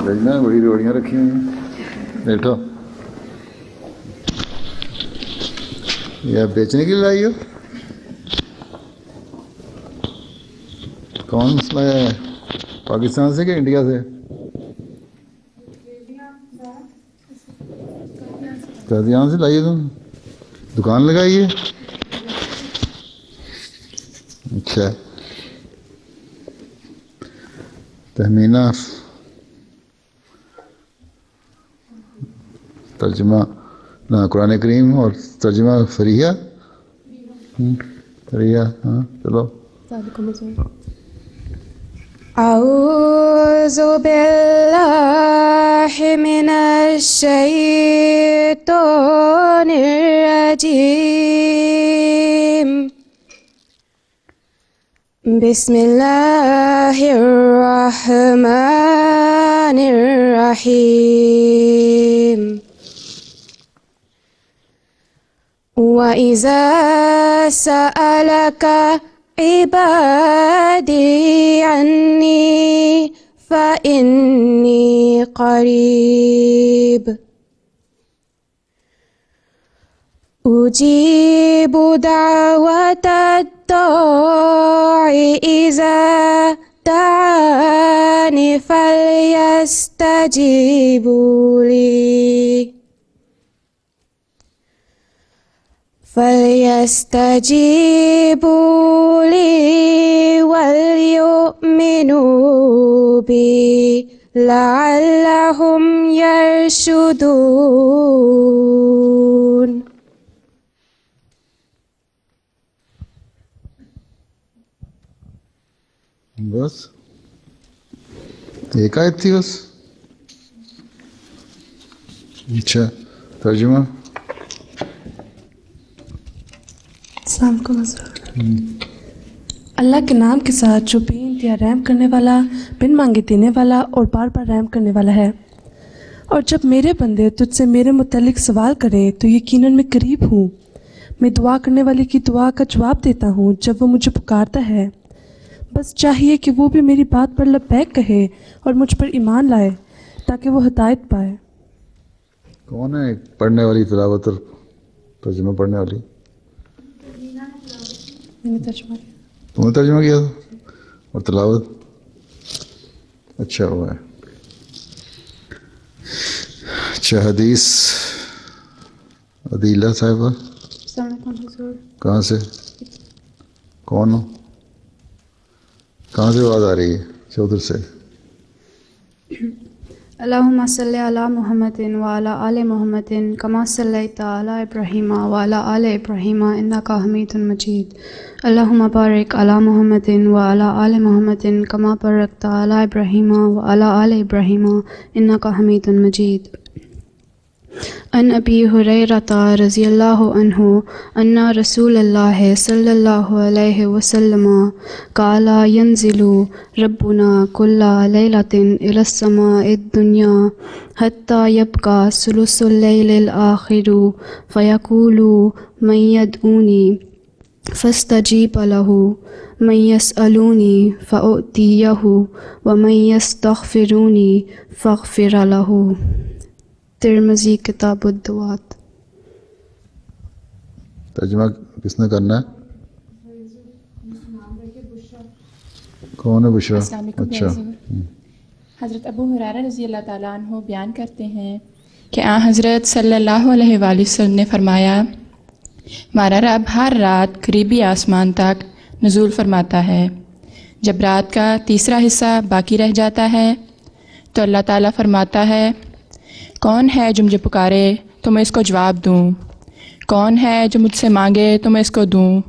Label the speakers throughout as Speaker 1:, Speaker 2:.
Speaker 1: دیکھنا بڑی روڑیاں رکھی ہوئی ہیں. بیٹھو. یہ آپ بیچنے کے لیے لائی ہو؟ کون لایا ہے؟ پاکستان سے کہ انڈیا سے؟ قادیان سے لائیے تم؟ دکان لگائی ہے؟ اچھا. تہمینہ ترجمہ قرآن کریم اور ترجمہ فریحہ. فریحہ ہاں چلو.
Speaker 2: اعوذ باللہ من الشیطان الرجیم. بسم اللہ الرحمن الرحیم. وَإِذَا سَأَلَكَ عِبَادِي عَنِّي فَإِنِّي قَرِيبٌ أُجِيبُ دَعْوَةَ الدَّاعِ إِذَا دَعَانِ فَلْيَسْتَجِيبُوا لي وَلْيُؤْمِنُوا بِي لَعَلَّهُمْ يَرْشُدُونَ.
Speaker 1: بس ایک آیت تھی بس. اچھا ترجمہ.
Speaker 3: السلام علیکم حضرت. اللہ کے نام کے ساتھ جو بے انتہا رحم کرنے والا، بن مانگے دینے والا اور بار بار رحم کرنے والا ہے. اور جب میرے بندے تجھ سے میرے متعلق سوال کرے تو یقیناً میں قریب ہوں. میں دعا کرنے والے کی دعا کا جواب دیتا ہوں جب وہ مجھے پکارتا ہے. بس چاہیے کہ وہ بھی میری بات پر لبیک کہے اور مجھ پر ایمان لائے تاکہ وہ ہدایت پائے.
Speaker 1: کون ہے پڑھنے والی تلاوت اور ترجمہ پڑھنے والی؟
Speaker 3: میں نے ترجمہ کیا.
Speaker 1: تم نے ترجمہ کیا تھا اور تلاوت؟ اچھا ہوا ہے. اچھا حدیث عدیلہ صاحبہ.
Speaker 3: السلام علیکم حضور.
Speaker 1: کہاں سے؟ کون ہو؟ کہاں سے آواز آ رہی ہے؟ چودھر سے.
Speaker 2: اللہم صلی علی محمد وعلی آل محمد کما صلیت علی ابراہیم وعلی آل ابراہیم انک حمید مجید. اللہم بارک علی محمد وعلی آل محمد کما بارکت علی ابراہیم وعلی آل ابراہیم انک حمید مجید. ان ابی ہریرہ رضی اللہ عنہ ان رسول اللہ صلی اللہ علیہ وسلم قال ينزل ربنا كل لیلۃ الی السماء الدنیا حتى يبقى ثلث الليل الآخر فيقول من يدعوني فاستجیب له من يسألوني فأؤتيه ومن يستغفروني فاغفر له. ترمذی کتاب الدعوات.
Speaker 1: ترجمہ کس نے کرنا ہے؟ کون ہے بشرا؟
Speaker 4: السلام علیکم.
Speaker 1: اچھا.
Speaker 4: حضرت ابو ہریرہ رضی اللہ تعالیٰ عنہ بیان کرتے ہیں کہ حضرت صلی اللہ علیہ وآلہ وسلم نے فرمایا ہمارا رب ہر رات قریبی آسمان تک نزول فرماتا ہے. جب رات کا تیسرا حصہ باقی رہ جاتا ہے تو اللہ تعالیٰ فرماتا ہے کون ہے جو مجھے پکارے تو میں اس کو جواب دوں، کون ہے جو مجھ سے مانگے تو میں اس کو دوں،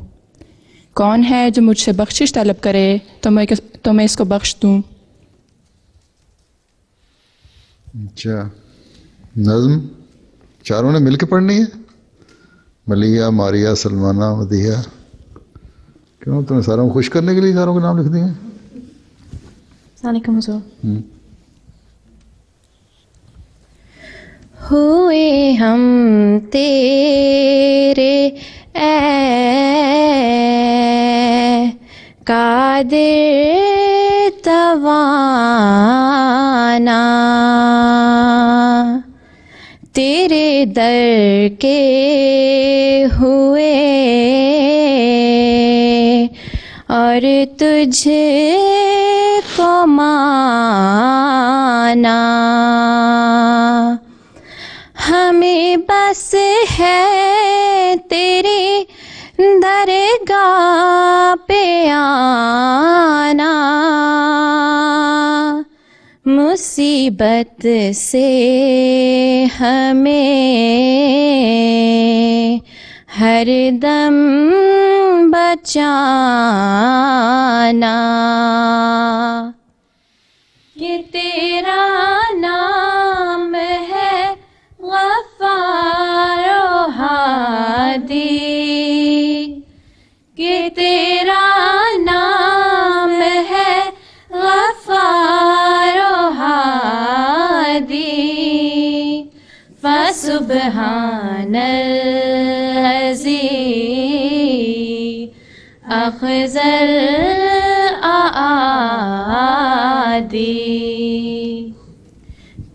Speaker 4: کون ہے جو مجھ سے بخشش طلب کرے تو میں اس کو بخش دوں.
Speaker 1: اچھا نظم چاروں نے مل کے پڑھنی ہے؟ ملیہ، ماریہ، سلمانہ، مدیحہ. کیوں تمہیں ساروں کو خوش کرنے کے لیے ساروں کے نام لکھ دیے ہیں؟
Speaker 3: السلام علیکم حضور.
Speaker 2: ہوئے ہم تیرے اے
Speaker 5: قادر توانا تیرے در کے ہوئے اور تجھ کو مانا ہمیں بس ہے تیری درگاہ پہ آنا مصیبت سے ہمیں ہر دم بچانا کہ تیرا نام ہے غفار و ہادی کہ تیرا نام ہے غفار و ہادی فسبحان الذی اخذل اعادی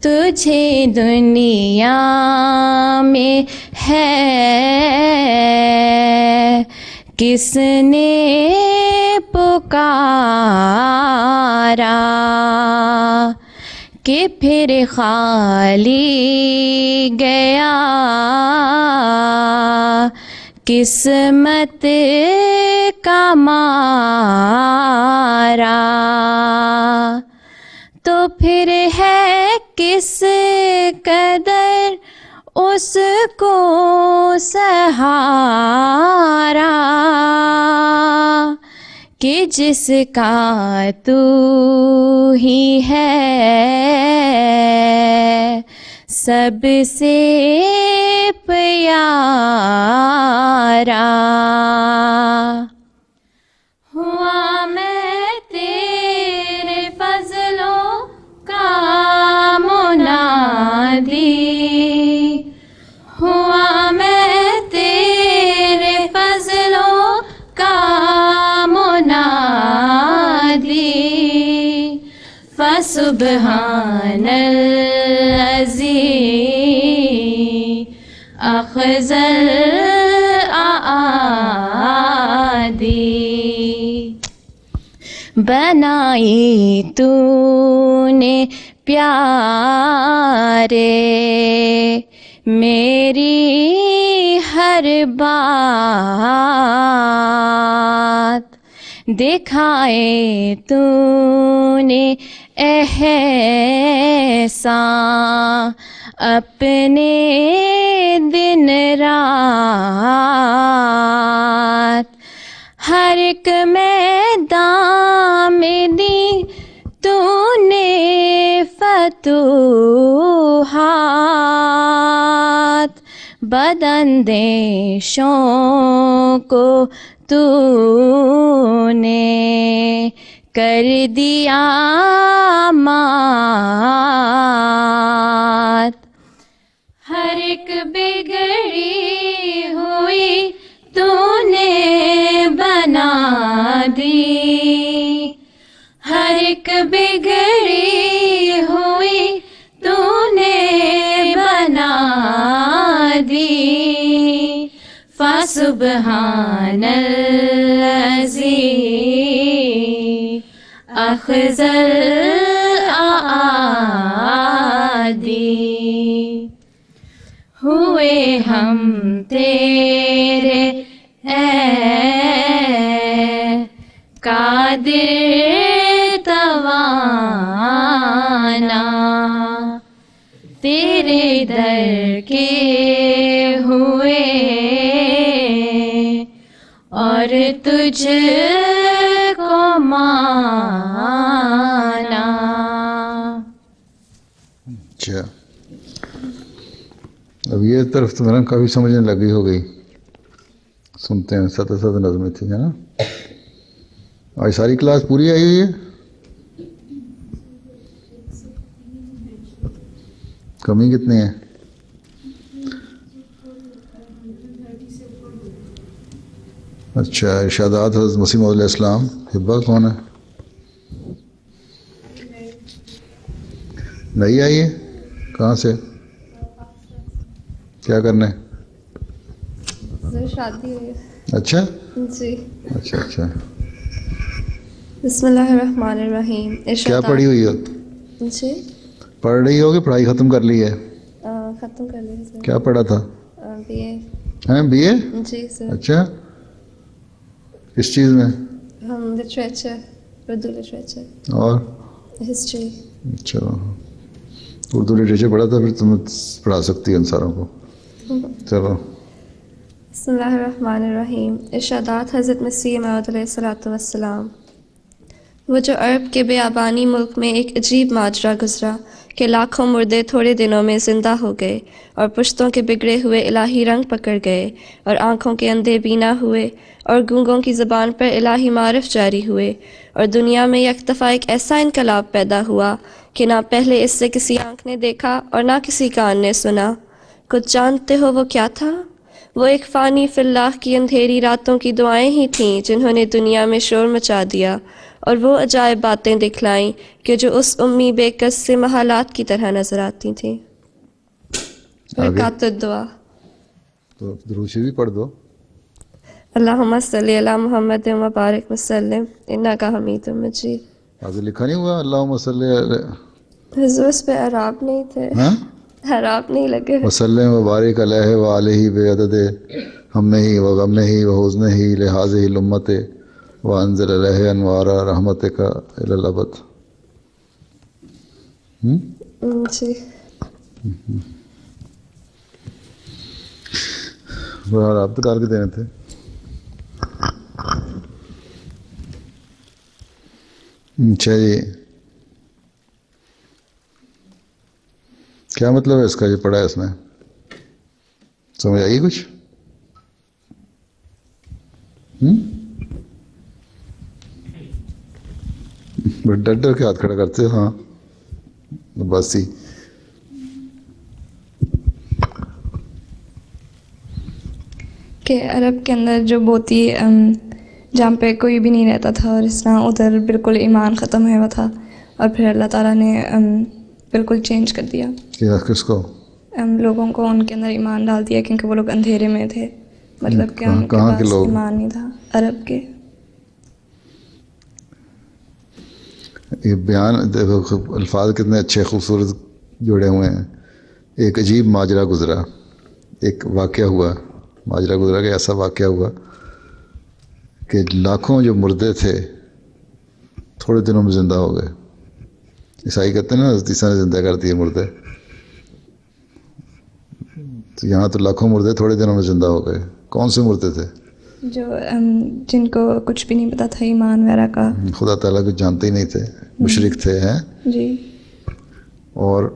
Speaker 5: تجھے دنیا میں ہے کس نے پکارا کہ پھر خالی گیا قسمت کا مارا تو پھر ہے کس قدر اس کو سہارا کہ جس کا تو ہی ہے سب سے پیارا ہوا میں تیرے فضلوں کا منادی ہوا میں تیرے فضلوں کا منادی فسبحان الذی اخذل اعادی بنائی تو نے پیارے میری ہر بات دکھائے تو نے احسان اپنے دن رات ہر ایک میدان میں دی تو نے فتوحات بداندیشوں کو تو نے کر دیا مات ہر ایک بگڑی ہوئی تو نے بنا دی ہر ایک بگڑی ہوئی تو نے بنا دی فسبحان الذی اخذل اعادی ہوئے ہم تیرے اے قادر توانا تیرے در کے ہوئے اور تجھ کو مانا.
Speaker 1: اچھا اب یہ طرف تو میرا کافی سمجھنے لگی ہو گئی. سنتے ہیں 7 نظمیں تھیں ہے نا. آج ساری کلاس پوری آئی ہوئی ہے. کمی کتنی ہے؟ اچھا، ارشادات حضرت مسیح موعود علیہ السلام. ہبا کون ہے؟ نہیں آئی ہے؟ کہاں سے؟ کیا کرنے؟
Speaker 6: شادی ہوئی.
Speaker 1: اچھا
Speaker 6: جی.
Speaker 1: اچھا اچھا.
Speaker 6: بسم اللہ الرحمن الرحیم.
Speaker 1: کیا پڑھی ہوئی ہو؟
Speaker 6: جی
Speaker 1: پڑھ رہی ہو کہ پڑھائی ختم کر لی ہے؟
Speaker 6: ختم کر لی سر.
Speaker 1: کیا پڑھا تھا؟
Speaker 6: بی اے.
Speaker 1: ہیں بی اے؟
Speaker 6: جی سر.
Speaker 1: اچھا، کس چیز میں؟
Speaker 6: ہم لٹریچر، اردو لٹریچر
Speaker 1: اور
Speaker 6: ہسٹری.
Speaker 1: اچھا، اردو لٹریچر پڑھا تھا، پھر تم پڑھا سکتی ہو ان ساروں کو. چلو.
Speaker 6: بسم اللہ الرحمن الرحیم. ارشادات حضرت مسیح موعود علیہ الصلوۃ والسلام. وہ جو عرب کے بیابانی ملک میں ایک عجیب ماجرا گزرا کہ لاکھوں مردے تھوڑے دنوں میں زندہ ہو گئے، اور پشتوں کے بگڑے ہوئے الہی رنگ پکڑ گئے، اور آنکھوں کے اندھے بینا ہوئے، اور گونگوں کی زبان پر الہی معرف جاری ہوئے، اور دنیا میں یک دفعہ ایک ایسا انقلاب پیدا ہوا کہ نہ پہلے اس سے کسی آنکھ نے دیکھا اور نہ کسی کان نے سنا. کچھ جانتے ہو وہ کیا تھا؟ وہ ایک فانی فی اللہ کی اندھیری راتوں کی دعائیں ہی تھیں جنہوں نے دنیا میں شور مچا دیا، اور وہ عجائب باتیں دکھلائیں کہ جو اس امی بے کس سے محالات کی طرح نظر آتی تھیں. برکات الدعا.
Speaker 1: تو درود شریف بھی پڑھ دو.
Speaker 6: اللہم صلی علی محمد و بارک وسلم انکا حمید مجید.
Speaker 1: آگے لکھا نہیں ہوا اللہم صلی علیہ؟
Speaker 6: حضور اس پہ اعراب نہیں تھے.
Speaker 1: ہاں،
Speaker 6: اعراب نہیں لگے.
Speaker 1: وسلم و بارک علیہ و علیہ بعدد ہمہ و غمہ و حزنہ لہذہ الامت و انزل علیہ انوار رحمتک الی الابد.
Speaker 6: جی.
Speaker 1: آپ تو ڈال کے دینے تھے. اچھا جی، کیا مطلب ہے اس کا؟ یہ پڑھا ہے اس نے، سمجھ آئی کچھ؟ ڈر ڈر کے ہاتھ کھڑا کرتے ہو. ہاں بس ہی.
Speaker 7: کہ عرب کے اندر جو بہت ہی جہاں پہ کوئی بھی نہیں رہتا تھا، اور اس طرح ادھر بالکل ایمان ختم ہوا تھا، اور پھر اللہ تعالیٰ نے بالکل چینج کر دیا.
Speaker 1: کس کو؟
Speaker 7: لوگوں کو ان کے اندر ایمان ڈال دیا، کیونکہ وہ لوگ اندھیرے میں تھے، مطلب کہ ان کے
Speaker 1: کہاں کے
Speaker 7: پاس
Speaker 1: لوگ؟
Speaker 7: ایمان نہیں تھا. عرب کے.
Speaker 1: یہ بیان دیکھو، الفاظ کتنے اچھے خوبصورت جوڑے ہوئے ہیں. ایک عجیب ماجرا گزرا، ایک واقعہ ہوا، ماجرا گزرا کہ ایسا واقعہ ہوا کہ لاکھوں جو مردے تھے تھوڑے دنوں میں زندہ ہو گئے. عیسائی کہتے ہیں نا حضرت عیسیٰ نے زندہ کر دیے مردے، تو یہاں تو لاکھوں مردے تھوڑے دنوں میں زندہ ہو گئے. کون سے مردے تھے؟
Speaker 7: جو جن کو کچھ بھی نہیں پتا تھا ایمان وغیرہ کا،
Speaker 1: خدا تعالیٰ کو جانتے ہی نہیں تھے، مشرک تھے ہیں.
Speaker 7: جی.
Speaker 1: اور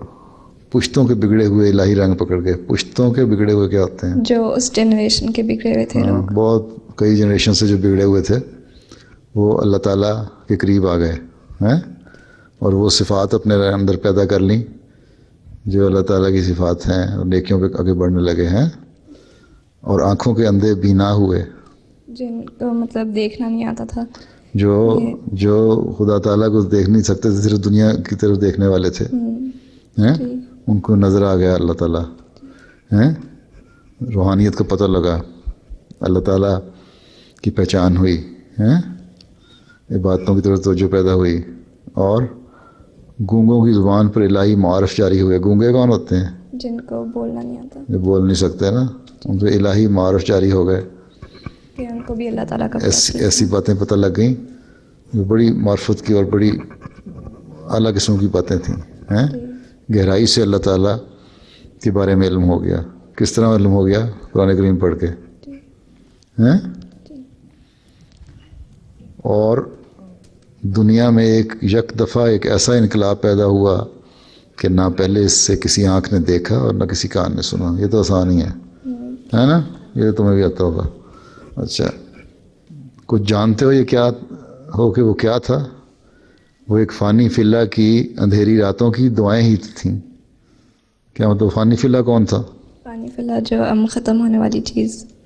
Speaker 1: پشتوں کے بگڑے ہوئے الہی رنگ پکڑ کے. پشتوں کے بگڑے ہوئے کیا ہوتے ہیں؟
Speaker 7: جو اس جنریشن کے بگڑے ہوئے تھے لوگ.
Speaker 1: بہت کئی جنریشن سے جو بگڑے ہوئے تھے وہ اللہ تعالیٰ کے قریب آ گئے ہیں، اور وہ صفات اپنے اندر پیدا کر لیں جو اللہ تعالیٰ کی صفات ہیں، اور نیکیوں پہ آگے بڑھنے لگے ہیں. اور آنکھوں کے اندھے بینا ہوئے،
Speaker 7: جن کو مطلب دیکھنا نہیں آتا تھا،
Speaker 1: جو خدا تعالیٰ کو دیکھ نہیں سکتے تھے، صرف دنیا کی طرف دیکھنے والے تھے ہیں، ان کو نظر آ گیا اللہ تعالیٰ ہیں. روحانیت کا پتہ لگا، اللہ تعالیٰ کی پہچان ہوئی ہیں، عبادتوں کی طرف توجہ پیدا ہوئی، اور گونگوں کی زبان پر الہی معارف جاری ہوئے. گونگے کون ہوتے ہیں؟
Speaker 7: جن کو بولنا نہیں آتا،
Speaker 1: جو بول نہیں سکتے نا، ان پہ الہی معارف جاری ہو گئے.
Speaker 7: کہ ان کو بھی اللہ تعالیٰ کا
Speaker 1: ایسی باتیں پتہ لگ گئیں جو بڑی معرفت کی اور بڑی اعلیٰ قسم کی باتیں تھیں ہیں. گہرائی سے اللہ تعالیٰ کے بارے میں علم ہو گیا. کس طرح علم ہو گیا؟ قرآن کریم پڑھ کے ہیں. اور دنیا میں ایک یک دفعہ ایک ایسا انقلاب پیدا ہوا کہ نہ پہلے اس سے کسی آنکھ نے دیکھا اور نہ کسی کان نے سنا. یہ تو آسان ہی ہے نا؟ یہ تمہیں بھی آتا ہوگا. اچھا، کچھ جانتے ہو یہ کیا ہو کہ وہ کیا تھا؟ وہ ایک فانی فی اللہ کی اندھیری راتوں کی دعائیں ہی تھیں. کیا مطلب؟ فانی فی اللہ کون تھا؟
Speaker 7: پانی فی اللہ جو ختم ہونے والی چیز.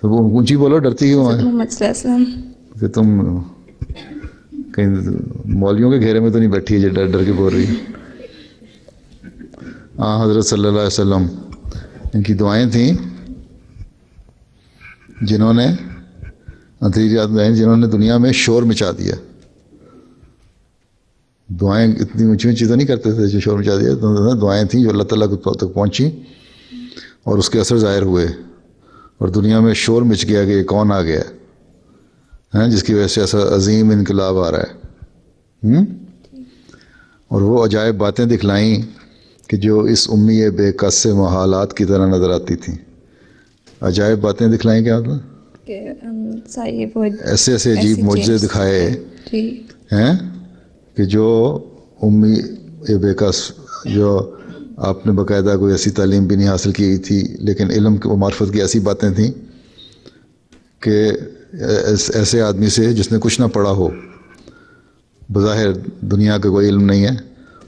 Speaker 1: تو وہ اونچی بولو، ڈرتی کیوں ہے
Speaker 7: محمد صلی اللہ علیہ وسلم.
Speaker 1: کہ تم کہیں مولویوں کے گھیرے میں تو نہیں بیٹھی ہے جو ڈر ڈر کے بول رہی ہے. ہاں حضرت صلی اللہ علیہ وسلم ان کی دعائیں تھیں جنہوں نے جنہوں نے دنیا میں شور مچا دیا. دعائیں اتنی اونچی اونچی تو نہیں کرتے تھے جو شور مچا دیا، دعائیں تھیں جو اللہ تعالیٰ تک پہنچی اور اس کے اثر ظاہر ہوئے اور دنیا میں شور مچ گیا کہ یہ کون آ گیا ہے جس کی وجہ سے ایسا عظیم انقلاب آ رہا ہے. اور وہ عجائب باتیں دکھلائیں کہ جو اس امی بے کس سے محالات کی طرح نظر آتی تھیں. عجائب باتیں دکھلائیں کیا مطلب؟
Speaker 7: کہ ساری وہ
Speaker 1: ایسے ایسے عجیب معجزے دکھائے
Speaker 7: جی
Speaker 1: ہیں کہ جو امی بے کس، جو آپ نے باقاعدہ کوئی ایسی تعلیم بھی نہیں حاصل کی تھی لیکن علم و معرفت کی ایسی باتیں تھیں کہ ایسے آدمی سے جس نے کچھ نہ پڑھا ہو، بظاہر دنیا کا کوئی علم نہیں ہے،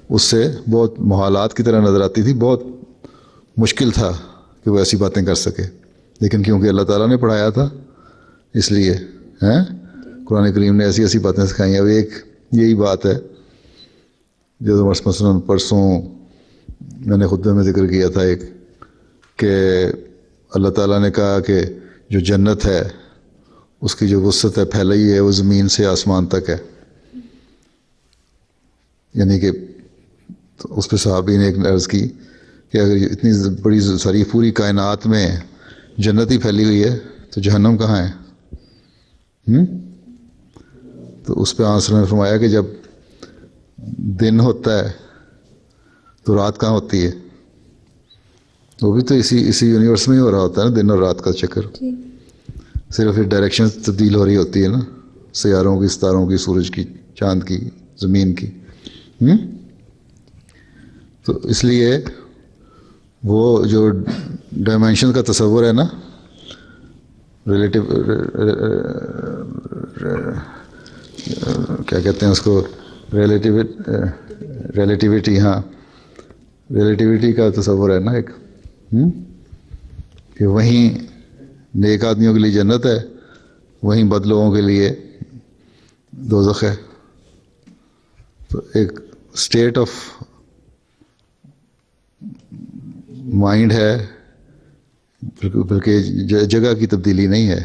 Speaker 1: اس سے بہت محالات کی طرح نظر آتی تھی. بہت مشکل تھا کہ وہ ایسی باتیں کر سکے، لیکن کیونکہ اللہ تعالیٰ نے پڑھایا تھا اس لیے قرآن کریم نے ایسی ایسی باتیں سکھائی ہیں. اب ایک یہی بات ہے جو مثلاً پرسوں میں نے خطبے میں ذکر کیا تھا ایک، کہ اللہ تعالیٰ نے کہا کہ جو جنت ہے اس کی جو وسعت ہے پھیلائی ہے وہ زمین سے آسمان تک ہے. یعنی کہ اس پہ صحابی نے ایک عرض کی کہ اگر اتنی بڑی ساری پوری کائنات میں جنت ہی پھیلی ہوئی ہے تو جہنم کہاں ہے؟ تو اس پہ آنسر نے فرمایا کہ جب دن ہوتا ہے تو رات کہاں ہوتی ہے؟ وہ بھی تو اسی یونیورس میں ہی ہو رہا ہوتا ہے نا، دن اور رات کا چکر. صرف ڈائریکشن تبدیل ہو رہی ہوتی ہے نا، سیاروں کی، ستاروں کی، سورج کی، چاند کی، زمین کی. تو اس لیے وہ جو ڈائمینشن کا تصور ہے نا، ریلیٹیو کیا کہتے ہیں اس کو، ریلیٹیوٹی. ہاں، ریلیٹیوٹی کا تصور ہے نا ایک، کہ وہیں نیک آدمیوں کے لیے جنت ہے، وہیں بد لوگوں کے لیے دوزخ ہے. تو ایک اسٹیٹ آف مائنڈ ہے، بلکہ جگہ کی تبدیلی نہیں ہے.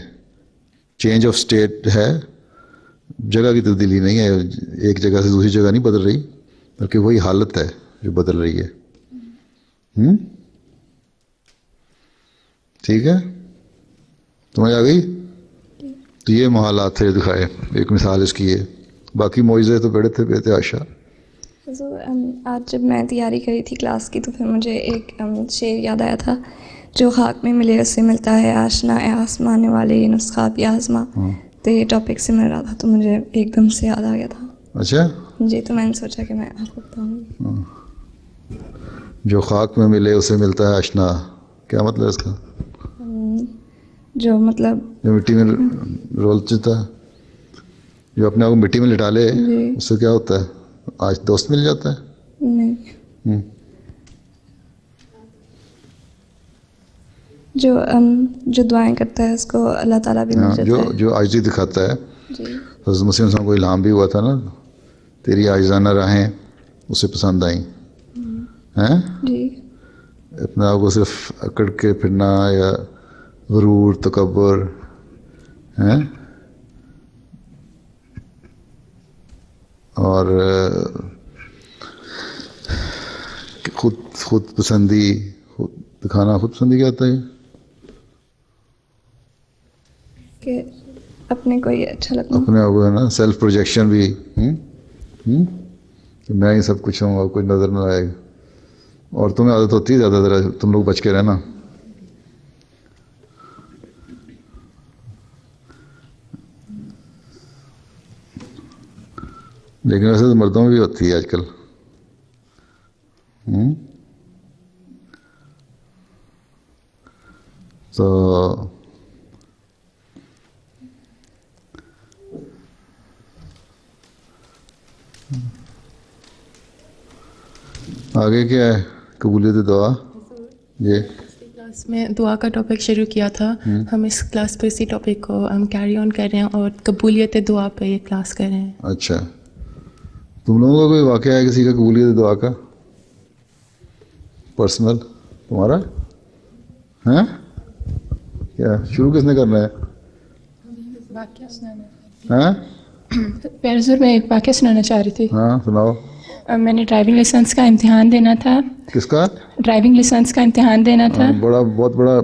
Speaker 1: چینج آف اسٹیٹ ہے، جگہ کی تبدیلی نہیں ہے. ایک جگہ سے دوسری جگہ نہیں بدل رہی، بلکہ وہی حالت ہے جو بدل رہی ہے. ٹھیک ہے، سمجھ آ گئی؟ تو یہ محالات تھے دکھائے، ایک مثال اس کی ہے. باقی معجزے تو بڑے تھے بے تحاشا.
Speaker 7: آج جب میں تیاری کری تھی کلاس کی تو پھر مجھے ایک شعر یاد آیا تھا، جو خاک میں ملے اس سے ملتا ہے آشنا، اے آسمانے والے یہ نسخات یا آزما. تو یہ ٹاپک سے مل رہا تھا تو مجھے ایک دم سے یاد آ گیا تھا.
Speaker 1: اچھا
Speaker 7: جی، تو میں نے سوچا کہ میں آپ کو بتاؤں گی.
Speaker 1: جو خاک میں ملے اسے ملتا ہے آشنا، کیا مطلب اس کا؟
Speaker 7: جو مطلب
Speaker 1: جو مٹی میں رول چتا ہے، جو اپنے آپ کو مٹی میں لٹا لے، اس سے کیا ہوتا ہے؟ آج دوست مل جاتا ہے؟
Speaker 7: نہیں، جو دعائیں کرتا ہے اس کو اللہ تعالیٰ بھی مل جاتا ہے.
Speaker 1: جو عاجزی دکھاتا ہے.
Speaker 7: جی،
Speaker 1: حضرت مسیح صاحب کو الہام بھی ہوا تھا نا، تیری عاجزانہ راہیں اسے پسند آئیں. ہیں
Speaker 7: جی،
Speaker 1: اپنے آپ کو صرف اکڑ کے پھرنا یا غرور، تکبر، ہیں اور خود پسندی، خود دکھانا. خود پسندی کیا ہوتا ہے؟
Speaker 7: کہ اپنے کو یہ اچھا لگنا.
Speaker 1: اپنے آپ کو ہے نا، سیلف پروجیکشن بھی، کہ میں ہی سب کچھ ہوں اور کوئی نظر نہ آئے. اور تمہیں عادت ہوتی ہے زیادہ تر تم لوگ بچ کے رہنا. لیکن ویسے تو مردوں میں بھی ہوتی ہے آج کل. تو آگے کیا ہے؟ قبولیت دعا یہ
Speaker 4: کلاس میں دعا کا ٹاپک شروع کیا تھا، ہم اس کلاس پہ اسی ٹاپک کو ہم کیری آن کر رہے ہیں اور قبولیت دعا پہ یہ کلاس کر رہے ہیں.
Speaker 1: اچھا، تم لوگوں کا کوئی واقعہ ہے کسی کا قبولیت دعا کا پرسنل تمہارا؟ ہاں کیا شروع کس نے کرنا ہے؟
Speaker 4: واقعہ سنانا.
Speaker 1: ہاں
Speaker 4: پیرزور میں ایک واقعہ سنانا چاہ رہی تھی.
Speaker 1: ہاں سناؤ.
Speaker 4: میں نے ڈرائیونگ لائسنس کا امتحان دینا تھا.
Speaker 1: کس کا؟
Speaker 4: ڈرائیونگ لائسنس کا امتحان دینا تھا.
Speaker 1: بہت بڑا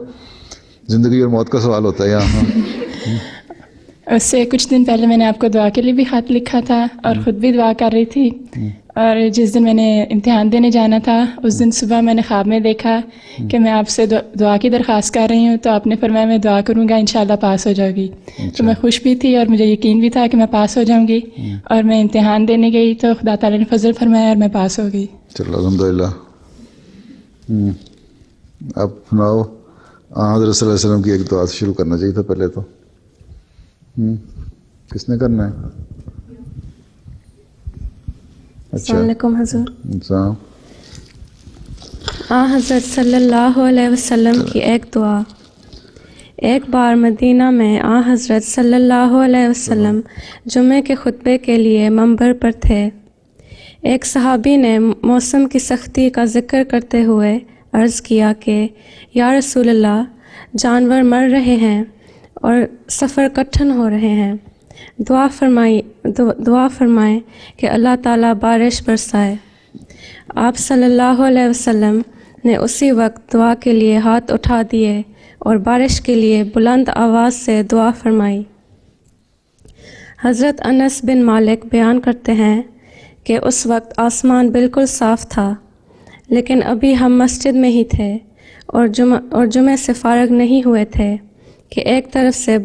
Speaker 1: زندگی اور موت کا سوال ہوتا ہے یہاں.
Speaker 4: اس سے کچھ دن پہلے میں نے آپ کو دعا کے لیے بھی خط لکھا تھا اور خود بھی دعا کر رہی تھی. اور جس دن میں نے امتحان دینے جانا تھا اس دن صبح میں نے خواب میں دیکھا کہ میں آپ سے دعا کی درخواست کر رہی ہوں، تو آپ نے فرمایا میں دعا کروں گا انشاءاللہ پاس ہو جاؤ گی. تو میں خوش بھی تھی اور مجھے یقین بھی تھا کہ میں پاس ہو جاؤں گی. اور میں امتحان دینے گئی تو خدا تعالیٰ نے فضل فرمایا اور میں پاس ہو گئی.
Speaker 1: چلو الحمدللہ. اب سناؤ. حضرت صلی اللہ علیہ وسلم کی ایک دعا سے شروع کرنا چاہیے تھا پہلے تو. کس نے کرنا ہے؟
Speaker 2: السلام علیکم حضور.
Speaker 1: اچھا.
Speaker 2: حضرت صلی اللہ علیہ وسلم کی ایک دعا. ایک بار مدینہ میں حضرت صلی اللہ علیہ وسلم جمعے کے خطبے کے لیے منبر پر تھے. ایک صحابی نے موسم کی سختی کا ذکر کرتے ہوئے عرض کیا کہ یا رسول اللہ، جانور مر رہے ہیں اور سفر کٹھن ہو رہے ہیں، دعا فرمائیں کہ اللہ تعالیٰ بارش برسائے. آپ صلی اللہ علیہ وسلم نے اسی وقت دعا کے لیے ہاتھ اٹھا دیے اور بارش کے لیے بلند آواز سے دعا فرمائی. حضرت انس بن مالک بیان کرتے ہیں کہ اس وقت آسمان بالکل صاف تھا، لیکن ابھی ہم مسجد میں ہی تھے اور جمعے سے فارغ نہیں ہوئے تھے کہ ایک طرف سے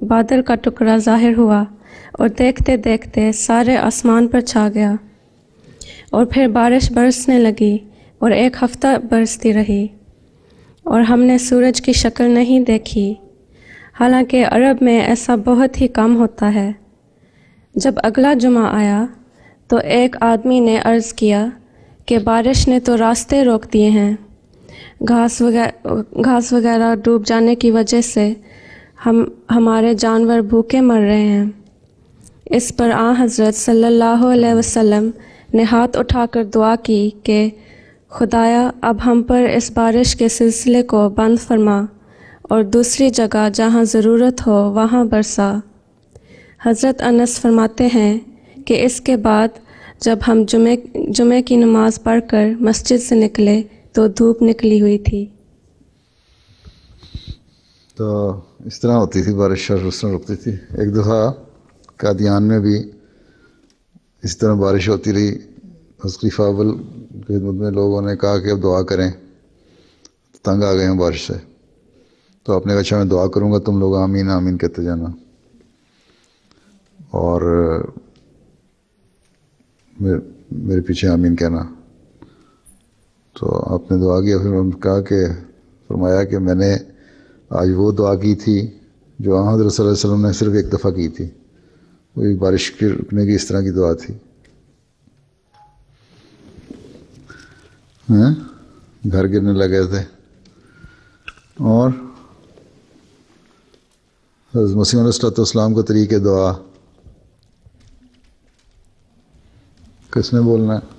Speaker 2: بادل کا ٹکڑا ظاہر ہوا اور دیکھتے دیکھتے سارے آسمان پر چھا گیا، اور پھر بارش برسنے لگی اور ایک ہفتہ برستی رہی اور ہم نے سورج کی شکل نہیں دیکھی. حالانکہ عرب میں ایسا بہت ہی کم ہوتا ہے. جب اگلا جمعہ آیا تو ایک آدمی نے عرض کیا کہ بارش نے تو راستے روک دیے ہیں، گھاس وغیرہ ڈوب جانے کی وجہ سے ہمارے جانور بھوکے مر رہے ہیں. اس پر حضرت صلی اللہ علیہ وسلم نے ہاتھ اٹھا کر دعا کی کہ خدایا اب ہم پر اس بارش کے سلسلے کو بند فرما اور دوسری جگہ جہاں ضرورت ہو وہاں برسا. حضرت انس فرماتے ہیں کہ اس کے بعد جب ہم جمعے کی نماز پڑھ کر مسجد سے نکلے تو دھوپ نکلی ہوئی تھی.
Speaker 1: تو اس طرح ہوتی تھی بارش اور اس طرح رکتی تھی. ایک دفعہ قادیان میں بھی اس طرح بارش ہوتی رہی. خلیفہ اول کی خدمت میں لوگوں نے کہا کہ اب دعا کریں، تنگ آ گئے ہیں بارش سے. تو آپ نے کہا اچھا میں دعا کروں گا، تم لوگ آمین آمین کہتے جانا. اور میرے پیچھے آمین کہنا. تو آپ نے دعا کیا. پھر انہوں نے کہا کہ فرمایا کہ میں نے آج وہ دعا کی تھی جو حضرت صلی اللہ علیہ وسلم نے صرف ایک دفعہ کی تھی. وہی بارش کے رکنے کی اس طرح کی دعا تھی. گھر گرنے لگے تھے. اور حضرت مسیح علیہ السلام کو طریقے دعا کس نے بولنا ہے؟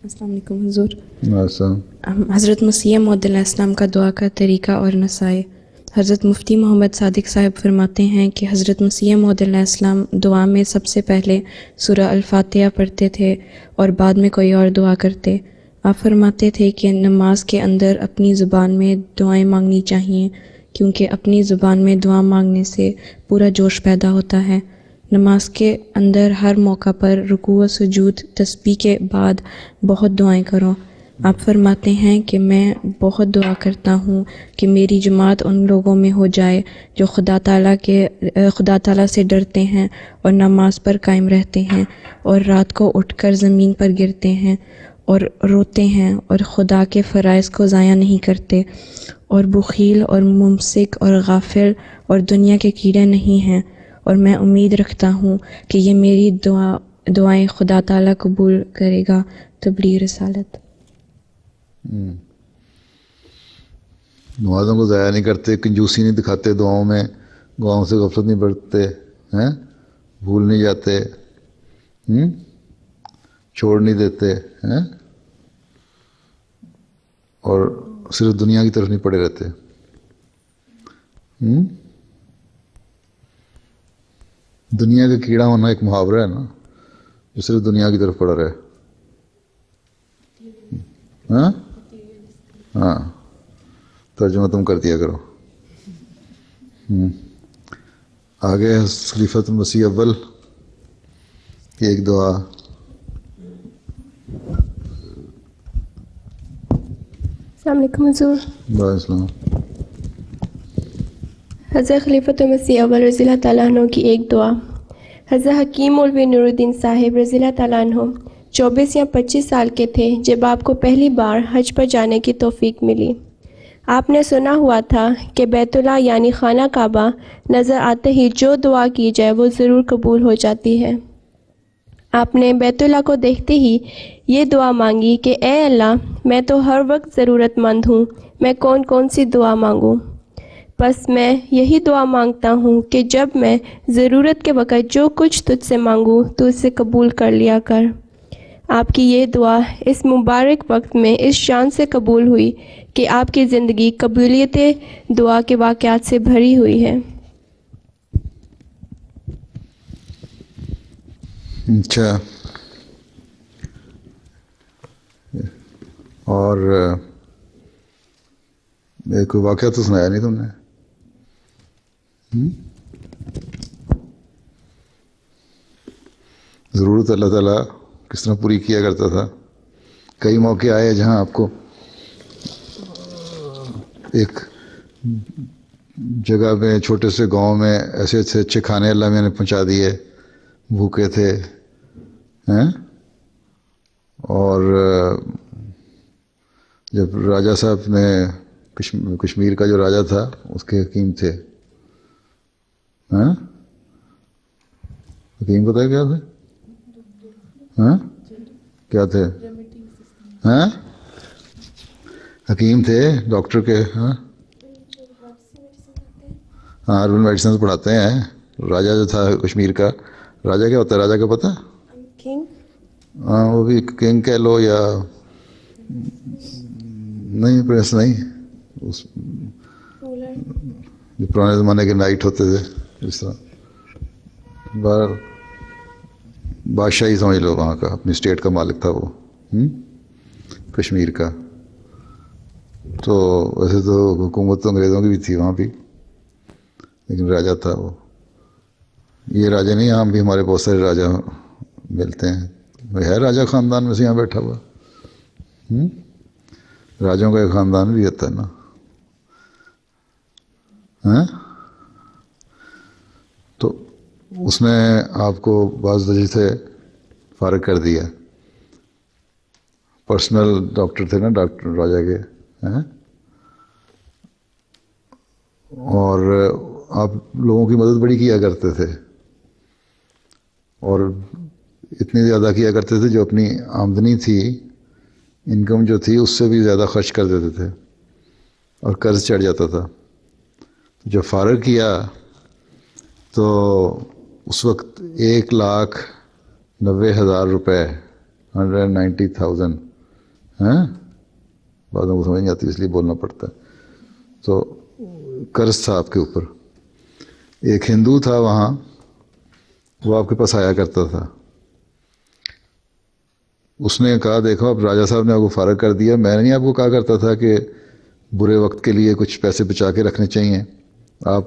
Speaker 8: السلام علیکم حضور.
Speaker 1: السلام.
Speaker 8: حضرت مسیح موعود علیہ السلام کا دعا کا طریقہ اور نصائح. حضرت مفتی محمد صادق صاحب فرماتے ہیں کہ حضرت مسیح موعود علیہ السلام دعا میں سب سے پہلے سورہ الفاتحہ پڑھتے تھے اور بعد میں کوئی اور دعا کرتے. آپ فرماتے تھے کہ نماز کے اندر اپنی زبان میں دعائیں مانگنی چاہیے، کیونکہ اپنی زبان میں دعا مانگنے سے پورا جوش پیدا ہوتا ہے. نماز کے اندر ہر موقع پر رکوع و سجود تسبیح کے بعد بہت دعائیں کرو. آپ فرماتے ہیں کہ میں بہت دعا کرتا ہوں کہ میری جماعت ان لوگوں میں ہو جائے جو خدا تعالیٰ سے ڈرتے ہیں اور نماز پر قائم رہتے ہیں اور رات کو اٹھ کر زمین پر گرتے ہیں اور روتے ہیں اور خدا کے فرائض کو ضائع نہیں کرتے اور بخیل اور ممسک اور غافل اور دنیا کے کیڑے نہیں ہیں. اور میں امید رکھتا ہوں کہ یہ میری دعائیں خدا تعالیٰ قبول کرے گا. تبلیغ رسالت۔
Speaker 1: نمازوں کو ضائع نہیں کرتے، کنجوسی نہیں دکھاتے دعاؤں میں، دعاؤں سے غفلت نہیں برتتے ہیں، بھول نہیں جاتے، چھوڑ نہیں دیتے ہیں، اور صرف دنیا کی طرف نہیں پڑے رہتے۔ دنیا کا کیڑا ہونا ایک محاورہ ہے نا، جو صرف دنیا کی طرف پڑا رہے۔ ہاں، ترجمہ تم کر دیا کرو۔ آگے خلیفۃ المسیح اول کی ایک دعا۔
Speaker 9: السلام علیکم حضور۔
Speaker 1: وعلیکم السلام۔
Speaker 9: حضرت خلیفۃ المسیح اول رضی اللہ تعالیٰ عنہ کی ایک دعا۔ حضرت حکیم مولوی نور الدین صاحب رضی اللہ تعالیٰ عنہ 24 یا 25 سال کے تھے جب آپ کو پہلی بار حج پر جانے کی توفیق ملی۔ آپ نے سنا ہوا تھا کہ بیت اللہ یعنی خانہ کعبہ نظر آتے ہی جو دعا کی جائے وہ ضرور قبول ہو جاتی ہے۔ آپ نے بیت اللہ کو دیکھتے ہی یہ دعا مانگی کہ اے اللہ، میں تو ہر وقت ضرورت مند ہوں، میں کون سی دعا مانگوں؟ بس میں یہی دعا مانگتا ہوں کہ جب میں ضرورت کے وقت جو کچھ تجھ سے مانگوں تو اسے قبول کر لیا کر۔ آپ کی یہ دعا اس مبارک وقت میں اس شان سے قبول ہوئی کہ آپ کی زندگی قبولیت دعا کے واقعات سے بھری ہوئی ہے۔
Speaker 1: اچھا، اور ایک واقعہ تو سنایا نہیں تم نے؟ ضرورت اللہ تعالیٰ کس طرح پوری کیا کرتا تھا۔ کئی موقع آئے جہاں آپ کو ایک جگہ میں، چھوٹے سے گاؤں میں، ایسے اچھے کھانے اللہ میں نے پہنچا دیے، بھوکے تھے ہیں، اور جب راجہ صاحب نے کشمیر کا جو راجہ تھا اس کے حکیم تھے، حکیم پتہ ہے کیا تھے؟ کیا تھے؟ حکیم تھے، ڈاکٹر کے، ہاں ہربل میڈیسن پڑھاتے ہیں۔ راجہ جو تھا کشمیر کا، راجہ کیا ہوتا ہے؟ راجہ کا پتہ؟ ہاں، وہ بھی کنگ کہہ لو یا نہیں، پریس نہیں، جو پرانے زمانے کے نائٹ ہوتے تھے، اس طرح بادشاہی سمجھ لو وہاں کا، اپنی اسٹیٹ کا مالک تھا وہ، کشمیر کا۔ تو ویسے تو حکومت تو انگریزوں کی بھی تھی وہاں بھی، لیکن راجہ تھا وہ۔ یہ راجہ نہیں، ہم بھی ہمارے بہت سارے راجہ ملتے ہیں، ہے راجہ خاندان میں سے یہاں بیٹھا ہوا، راجوں کا ایک خاندان بھی ہوتا ہے نا، تو اس میں آپ کو بعض وجہ سے فارغ کر دیا۔ پرسنل ڈاکٹر تھے نا ڈاکٹر راجہ کے، اور آپ لوگوں کی مدد بڑی کیا کرتے تھے، اور اتنی زیادہ کیا کرتے تھے جو اپنی آمدنی تھی، انکم جو تھی اس سے بھی زیادہ خرچ کر دیتے تھے، اور قرض چڑھ جاتا تھا۔ جب فارغ کیا تو اس وقت 1,90,000 روپے، 190,000، بعضوں کو سمجھ نہیں آتی اس لیے بولنا پڑتا ہے، تو قرض تھا آپ کے اوپر۔ ایک ہندو تھا وہاں، وہ آپ کے پاس آیا کرتا تھا، اس نے کہا دیکھو اب راجہ صاحب نے آپ کو فارغ کر دیا، میں نہیں آپ کو کہا کرتا تھا کہ برے وقت کے لیے کچھ پیسے بچا کے رکھنے چاہیے، آپ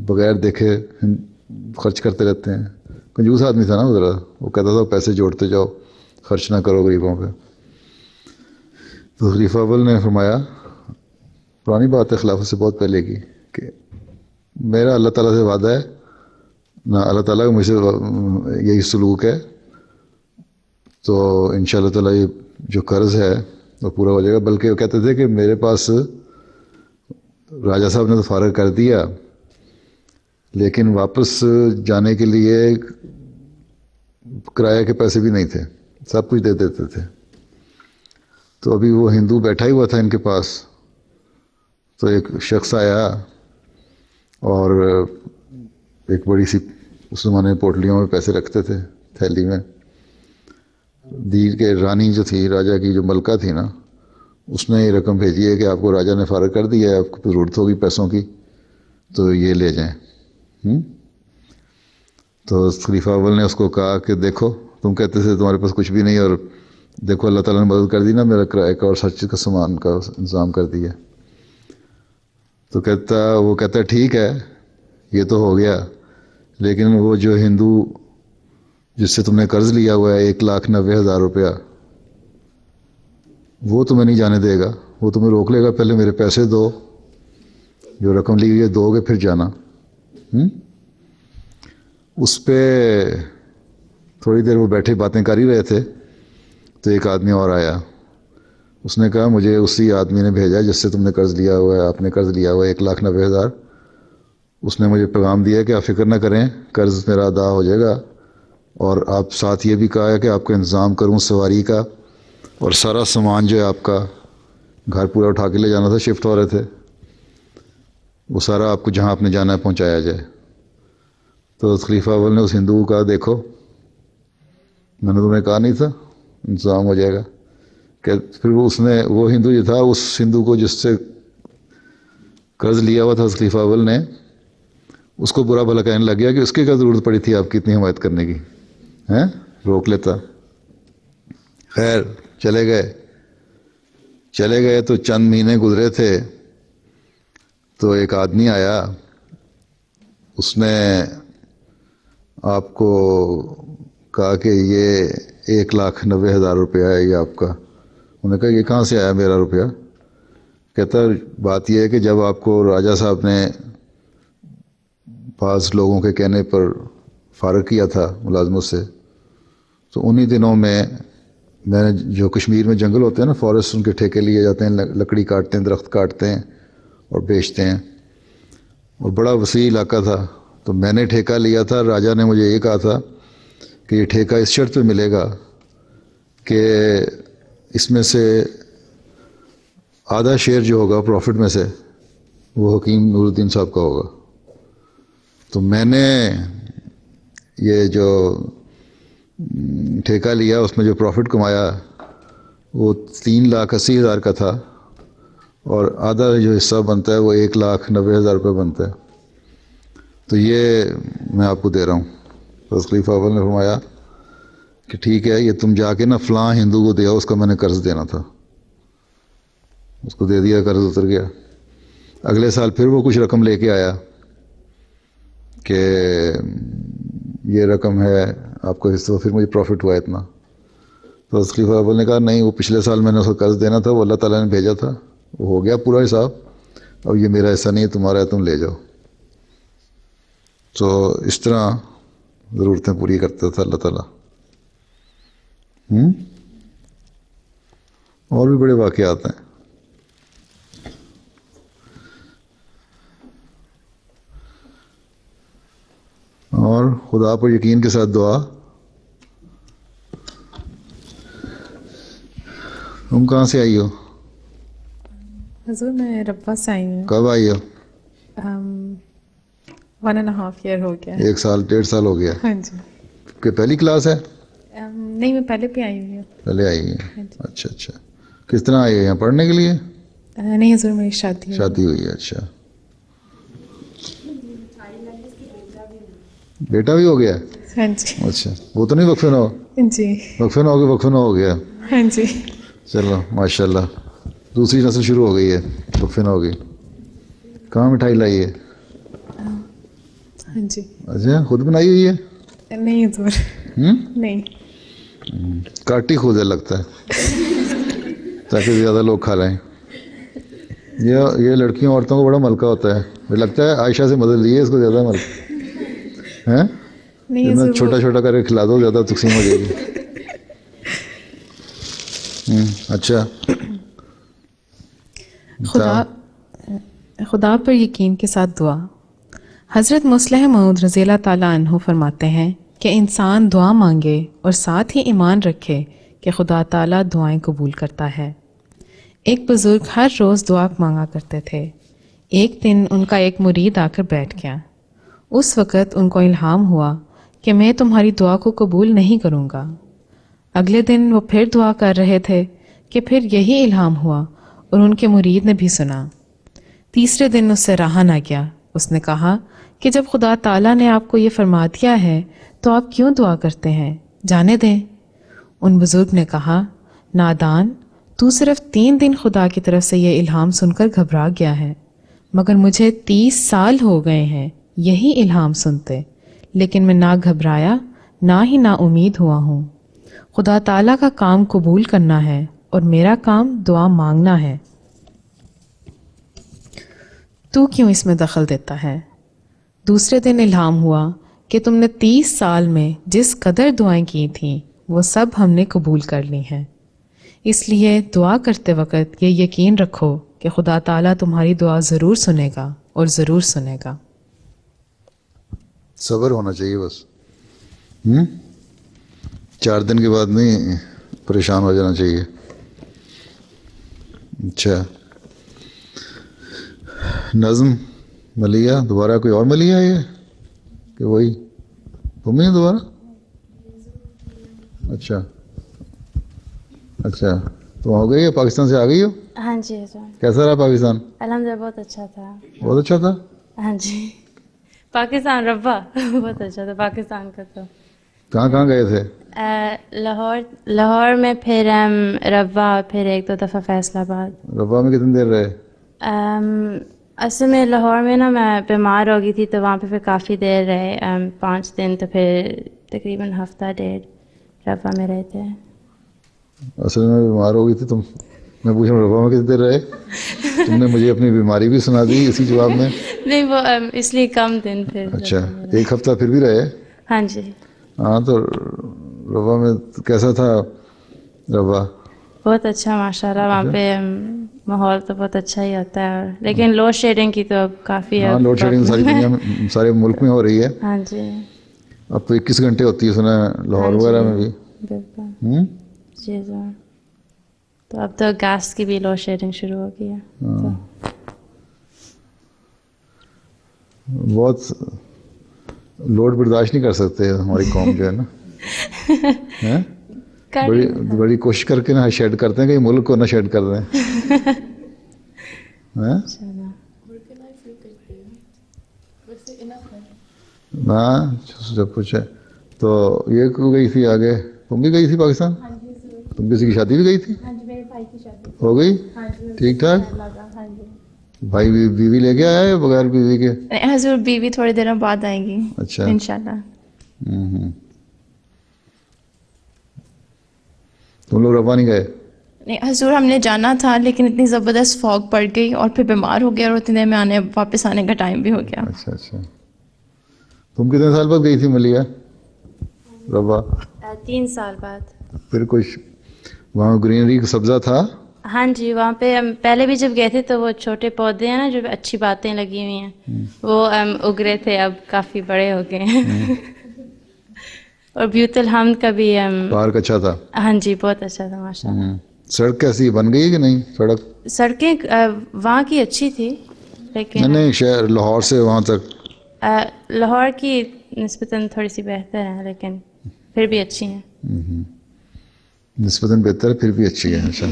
Speaker 1: بغیر دیکھے خرچ کرتے رہتے ہیں۔ کنجوس آدمی تھا نا وہ ذرا، وہ کہتا تھا پیسے جوڑتے جاؤ، خرچ نہ کرو غریبوں پہ۔ تو خلیفہ اول نے فرمایا، پرانی بات ہے خلافت سے بہت پہلے کی، کہ میرا اللہ تعالیٰ سے وعدہ ہے، نہ اللہ تعالیٰ کا مجھ سے یہی سلوک ہے، تو انشاءاللہ تعالیٰ یہ جو قرض ہے وہ پورا ہو جائے گا۔ بلکہ وہ کہتے تھے کہ میرے پاس راجہ صاحب نے تو فارغ کر دیا، لیکن واپس جانے کے لیے کرایہ کے پیسے بھی نہیں تھے، سب کچھ دے دیتے تھے، تو ابھی وہ ہندو بیٹھا ہی ہوا تھا ان کے پاس، تو ایک شخص آیا اور ایک بڑی سی، اس زمانے میں پوٹلیوں میں پیسے رکھتے تھے تھیلی میں، دیر کے رانی جو تھی، راجا کی جو ملکہ تھی نا، اس نے یہ رقم بھیجی ہے کہ آپ کو راجا نے فارغ کر دیا ہے، آپ کو ضرورت ہوگی پیسوں کی تو یہ لے جائیں۔ تو خلیفہ اول نے اس کو کہا کہ دیکھو تم کہتے تھے تمہارے پاس کچھ بھی نہیں، اور دیکھو اللہ تعالیٰ نے مدد کر دی نا، میرا کرائے کا اور ہر چیز کا سامان کا انتظام کر دیا۔ تو وہ کہتا ہے ٹھیک ہے یہ تو ہو گیا، لیکن وہ جو ہندو جس سے تم نے قرض لیا ہوا ہے 1,90,000 روپیہ، وہ تمہیں نہیں جانے دے گا، وہ تمہیں روک لے گا، پہلے میرے پیسے دو، جو رقم لی ہوئی ہے دو گے پھر جانا۔ اس پہ تھوڑی دیر وہ بیٹھے باتیں کر ہی رہے تھے تو ایک آدمی اور آیا، اس نے کہا مجھے اسی آدمی نے بھیجا جس سے تم نے قرض لیا ہوا ہے، آپ نے قرض لیا ہوا ہے 1,90,000، اس نے مجھے پیغام دیا ہے کہ آپ فکر نہ کریں، قرض میرا ادا ہو جائے گا، اور آپ ساتھ یہ بھی کہا ہے کہ آپ کا انتظام کروں سواری کا، اور سارا سامان جو ہے آپ کا گھر پورا اٹھا کے لے جانا تھا، شفٹ ہو رہے تھے، وہ سارا آپ کو جہاں آپ نے جانا ہے پہنچایا جائے۔ تو خلیفہ اول نے اس ہندو کو کہا دیکھو میں نے تمہیں کہا نہیں تھا انتظام ہو جائے گا، کہ پھر وہ ہندو جو تھا، اس ہندو کو جس سے قرض لیا ہوا تھا خلیفہ اول نے، اس کو برا بھلا کہنے لگ گیا کہ اس کی کیا ضرورت پڑی تھی آپ کی اتنی حمایت کرنے کی، روک لیتا۔ خیر چلے گئے تو چند مہینے گزرے تھے تو ایک آدمی آیا، اس نے آپ کو کہا کہ یہ 1,90,000 روپیہ ہے یہ آپ کا۔ انہوں نے کہا یہ کہاں سے آیا میرا روپیہ؟ کہتا بات یہ ہے کہ جب آپ کو راجہ صاحب نے بعض لوگوں کے کہنے پر فارغ کیا تھا ملازمت سے، تو انہی دنوں میں نے جو کشمیر میں جنگل ہوتے ہیں نا، فارسٹ، ان کے ٹھیکے لیے جاتے ہیں، لکڑی کاٹتے ہیں، درخت کاٹتے ہیں اور بیچتے ہیں، اور بڑا وسیع علاقہ تھا، تو میں نے ٹھیکہ لیا تھا۔ راجہ نے مجھے یہ کہا تھا کہ یہ ٹھیکہ اس شرط پہ ملے گا کہ اس میں سے آدھا شیئر جو ہوگا پروفٹ میں سے وہ حکیم نور الدین صاحب کا ہوگا۔ تو میں نے یہ جو ٹھیکہ لیا اس میں جو پروفٹ کمایا وہ 3,80,000 کا تھا، اور آدھا جو حصہ بنتا ہے وہ 1,90,000 روپے بنتا ہے، تو یہ میں آپ کو دے رہا ہوں۔ تو خلیفہ اول نے فرمایا کہ ٹھیک ہے، یہ تم جا کے نا فلاں ہندو کو دیا، اس کا میں نے قرض دینا تھا، اس کو دے دیا، قرض اتر گیا۔ اگلے سال پھر وہ کچھ رقم لے کے آیا کہ یہ رقم ہے آپ کو حصہ، پھر مجھے پروفٹ ہوا اتنا۔ تو خلیفہ اول نے کہا نہیں، وہ پچھلے سال میں نے اس کو قرض دینا تھا، وہ اللہ تعالیٰ نے بھیجا تھا، وہ ہو گیا پورا حساب، اب یہ میرا حصہ نہیں ہے، تمہارا ہے، تم لے جاؤ۔ تو اس طرح ضرورتیں پوری کرتا تھا اللہ تعالیٰ۔ اور بھی بڑے واقعات ہیں۔ اور خدا پر یقین کے ساتھ دعا۔ تم کہاں سے آئی ہو؟
Speaker 10: حضور میں ربوہ سے آئی ہوں۔
Speaker 1: کب آئی ہو؟
Speaker 10: 1.5 ایئر ہو گیا۔
Speaker 1: 1 سال 1.5 سال ہو گیا؟
Speaker 10: ہاں جی۔
Speaker 1: کہ پہلی کلاس ہے؟
Speaker 10: نہیں، میں پہلے بھی آئی ہوئی ہوں۔
Speaker 1: پہلے آئی ہیں؟ اچھا اچھا۔ کس طرح آئی ہے یہاں پڑھنے کے لیے؟
Speaker 10: نہیں حضور، میری شادی
Speaker 1: ہوئی ہے۔ اچھا، بیٹا بھی ہو گیا؟
Speaker 10: ہاں جی۔
Speaker 1: اچھا، وہ تو نہیں وقفے نہ ہو؟
Speaker 10: جی۔
Speaker 1: وقفے نہ ہو گیا؟
Speaker 10: ہاں جی۔
Speaker 1: چلو ماشاء اللہ، دوسری نسل شروع ہو گئی ہے، وقفے نہ ہو گئی۔ کہاں مٹھائی لائی ہے؟
Speaker 10: ہاں جی۔
Speaker 1: اچھا، خود بنائی ہوئی ہے؟
Speaker 10: نہیں حضور، نہیں۔
Speaker 1: کاٹی خود ہے لگتا ہے، تاکہ زیادہ لوگ کھا لیں۔ یہ لڑکیوں عورتوں کو بڑا ملکہ ہوتا ہے، مجھے لگتا ہے عائشہ سے مدد لی ہے اس کو زیادہ ملکہ ہے۔
Speaker 10: نہیں،
Speaker 1: چھوٹا چھوٹا کر کے کھلا دو، زیادہ تقسیم ہو جائے گی۔ اچھا،
Speaker 10: خدا پر یقین کے ساتھ دعا۔ حضرت مصلح موعود رضی اللہ تعالیٰ عنہ فرماتے ہیں کہ انسان دعا مانگے اور ساتھ ہی ایمان رکھے کہ خدا تعالیٰ دعائیں قبول کرتا ہے۔ ایک بزرگ ہر روز دعا مانگا کرتے تھے. ایک دن ان کا ایک مرید آ کر بیٹھ گیا. اس وقت ان کو الہام ہوا کہ میں تمہاری دعا کو قبول نہیں کروں گا. اگلے دن وہ پھر دعا کر رہے تھے کہ پھر یہی الہام ہوا اور ان کے مرید نے بھی سنا. تیسرے دن اس سے رہا نہ گیا. اس نے کہا کہ جب خدا تعالیٰ نے آپ کو یہ فرما دیا ہے تو آپ کیوں دعا کرتے ہیں؟ جانے دیں. ان بزرگ نے کہا، نادان، تو صرف 3 دن خدا کی طرف سے یہ الہام سن کر گھبرا گیا ہے، مگر مجھے 30 سال ہو گئے ہیں یہی الہام سنتے، لیکن میں نہ گھبرایا نہ ہی نا امید ہوا ہوں. خدا تعالیٰ کا کام قبول کرنا ہے اور میرا کام دعا مانگنا ہے. تو کیوں اس میں دخل دیتا ہے؟ دوسرے دن الہام ہوا کہ تم نے 30 سال میں جس قدر دعائیں کی تھیں وہ سب ہم نے قبول کر لی ہیں. اس لیے دعا کرتے وقت یہ یقین رکھو کہ خدا تعالیٰ تمہاری دعا ضرور سنے گا اور ضرور سنے گا.
Speaker 1: صبر ہونا چاہیے بس. 4 دن کے بعد نہیں پریشان ہو جانا چاہیے. اچھا، نظم ملیہ دوبارہ کوئی اور ملیہ ہے یہ کہ وہی تم ہی دوبارہ؟ اچھا اچھا، تم ہو گئی ہے پاکستان سے آ گئی ہو؟
Speaker 11: ہاں جی حضور.
Speaker 1: کیسا رہا پاکستان؟
Speaker 11: الحمد للہ بہت اچھا تھا.
Speaker 1: بہت اچھا تھا.
Speaker 11: ہاں جی، پاکستان ربا بہت اچھا تھا. پاکستان کا تو
Speaker 1: کہاں گئے تھے؟
Speaker 11: لاہور میں، پھر ربا، پھر 1-2 دفعہ فیصل آباد.
Speaker 1: ربا میں کتنی دیر رہے؟
Speaker 11: اصل میں لاہور میں نا میں بیمار ہو گئی تھی تو وہاں پہ پھر کافی دیر رہے، 5 دن، تو پھر تقریباً ہفتہ ڈیڑھ ربا میں رہے تھے.
Speaker 1: اصل میں بیمار ہو گئی تھی تم؟ میں پوچھ رہا ہوں ربا میں کتنی دیر رہے؟ تم نے مجھے اپنی بیماری بھی سنا دی اسی جواب میں.
Speaker 11: نہیں، وہ اس لیے کم دن پھر.
Speaker 1: اچھا، 1 ہفتہ پھر بھی رہے؟
Speaker 11: ہاں جی.
Speaker 1: ہاں، تو ربا میں کیسا تھا ربا؟
Speaker 11: بہت اچھا ماشاء اللہ. وہاں پہ ماحول تو بہت اچھا ہی ہوتا ہے، لیکن لوڈ شیڈنگ کی تو اب کافی ہے.
Speaker 1: ہاں، لوڈ شیڈنگ ساری دنیا میں، سارے ملک میں ہو رہی ہے.
Speaker 11: ہاں جی.
Speaker 1: اب تو 21 گھنٹے ہوتی ہے سنا ہے لاہور وغیرہ میں بھی.
Speaker 11: بالکل جی سر. تو اب تو گیس کی بھی لوڈ شیڈنگ شروع ہو گئی ہے.
Speaker 1: بہت لوڈ برداشت نہیں کر سکتے ہماری قوم جو ہے نا. بڑی کوشش کر کے نا شیڈ کرتے ہیں کہ ملک کو نہ شیڈ کر دیں. ہاں، جب کچھ ہے تو یہ کیوں گئی تھی آگے؟ تم بھی گئی تھی پاکستان؟ تم کسی کی شادی بھی گئی تھی؟ ہو گئی ٹھیک ٹھاک؟ بھائی بیوی لے کے آیا ہے بغیر بیوی کے؟
Speaker 4: حضور بیوی تھوڑی دیر بعد آئیں گی.
Speaker 1: اچھا،
Speaker 4: انشاءاللہ.
Speaker 1: تم لوگ ربا نہیں گئے؟
Speaker 4: نہیں حضور، ہم نے جانا تھا لیکن اتنی زبردست فاگ پڑ گئی اور پھر بیمار ہو گیا اور اتنے دیر میں واپس آنے کا ٹائم بھی ہو گیا.
Speaker 1: اچھا اچھا. تم کتنے سال بعد گئی تھی ملیہ ربا؟
Speaker 11: 3 سال بعد.
Speaker 1: پھر کچھ وہاں گرینری سبزہ تھا؟
Speaker 11: ہاں جی، وہاں پہ پہلے بھی جب گئے تھے تو وہ چھوٹے پودے ہیں نا جو اچھی باتیں لگی ہوئی ہیں وہ اگ رہے تھے، اب کافی بڑے ہو گئے ہیں. اور بیوت الحمد کا بھی
Speaker 1: پارک اچھا تھا؟
Speaker 11: ہاں جی، بہت اچھا تھا ماشاء اللہ.
Speaker 1: سڑک کیسی بن گئی کہ نہیں؟
Speaker 11: سڑکیں وہاں کی اچھی تھی لیکن
Speaker 1: نہیں شہر لاہور سے وہاں تک
Speaker 11: لاہور کی نسبتاً تھوڑی سی بہتر ہیں لیکن پھر بھی اچھی ہیں.
Speaker 1: نسبتاً بہتر پھر بھی اچھی ہے. اچھا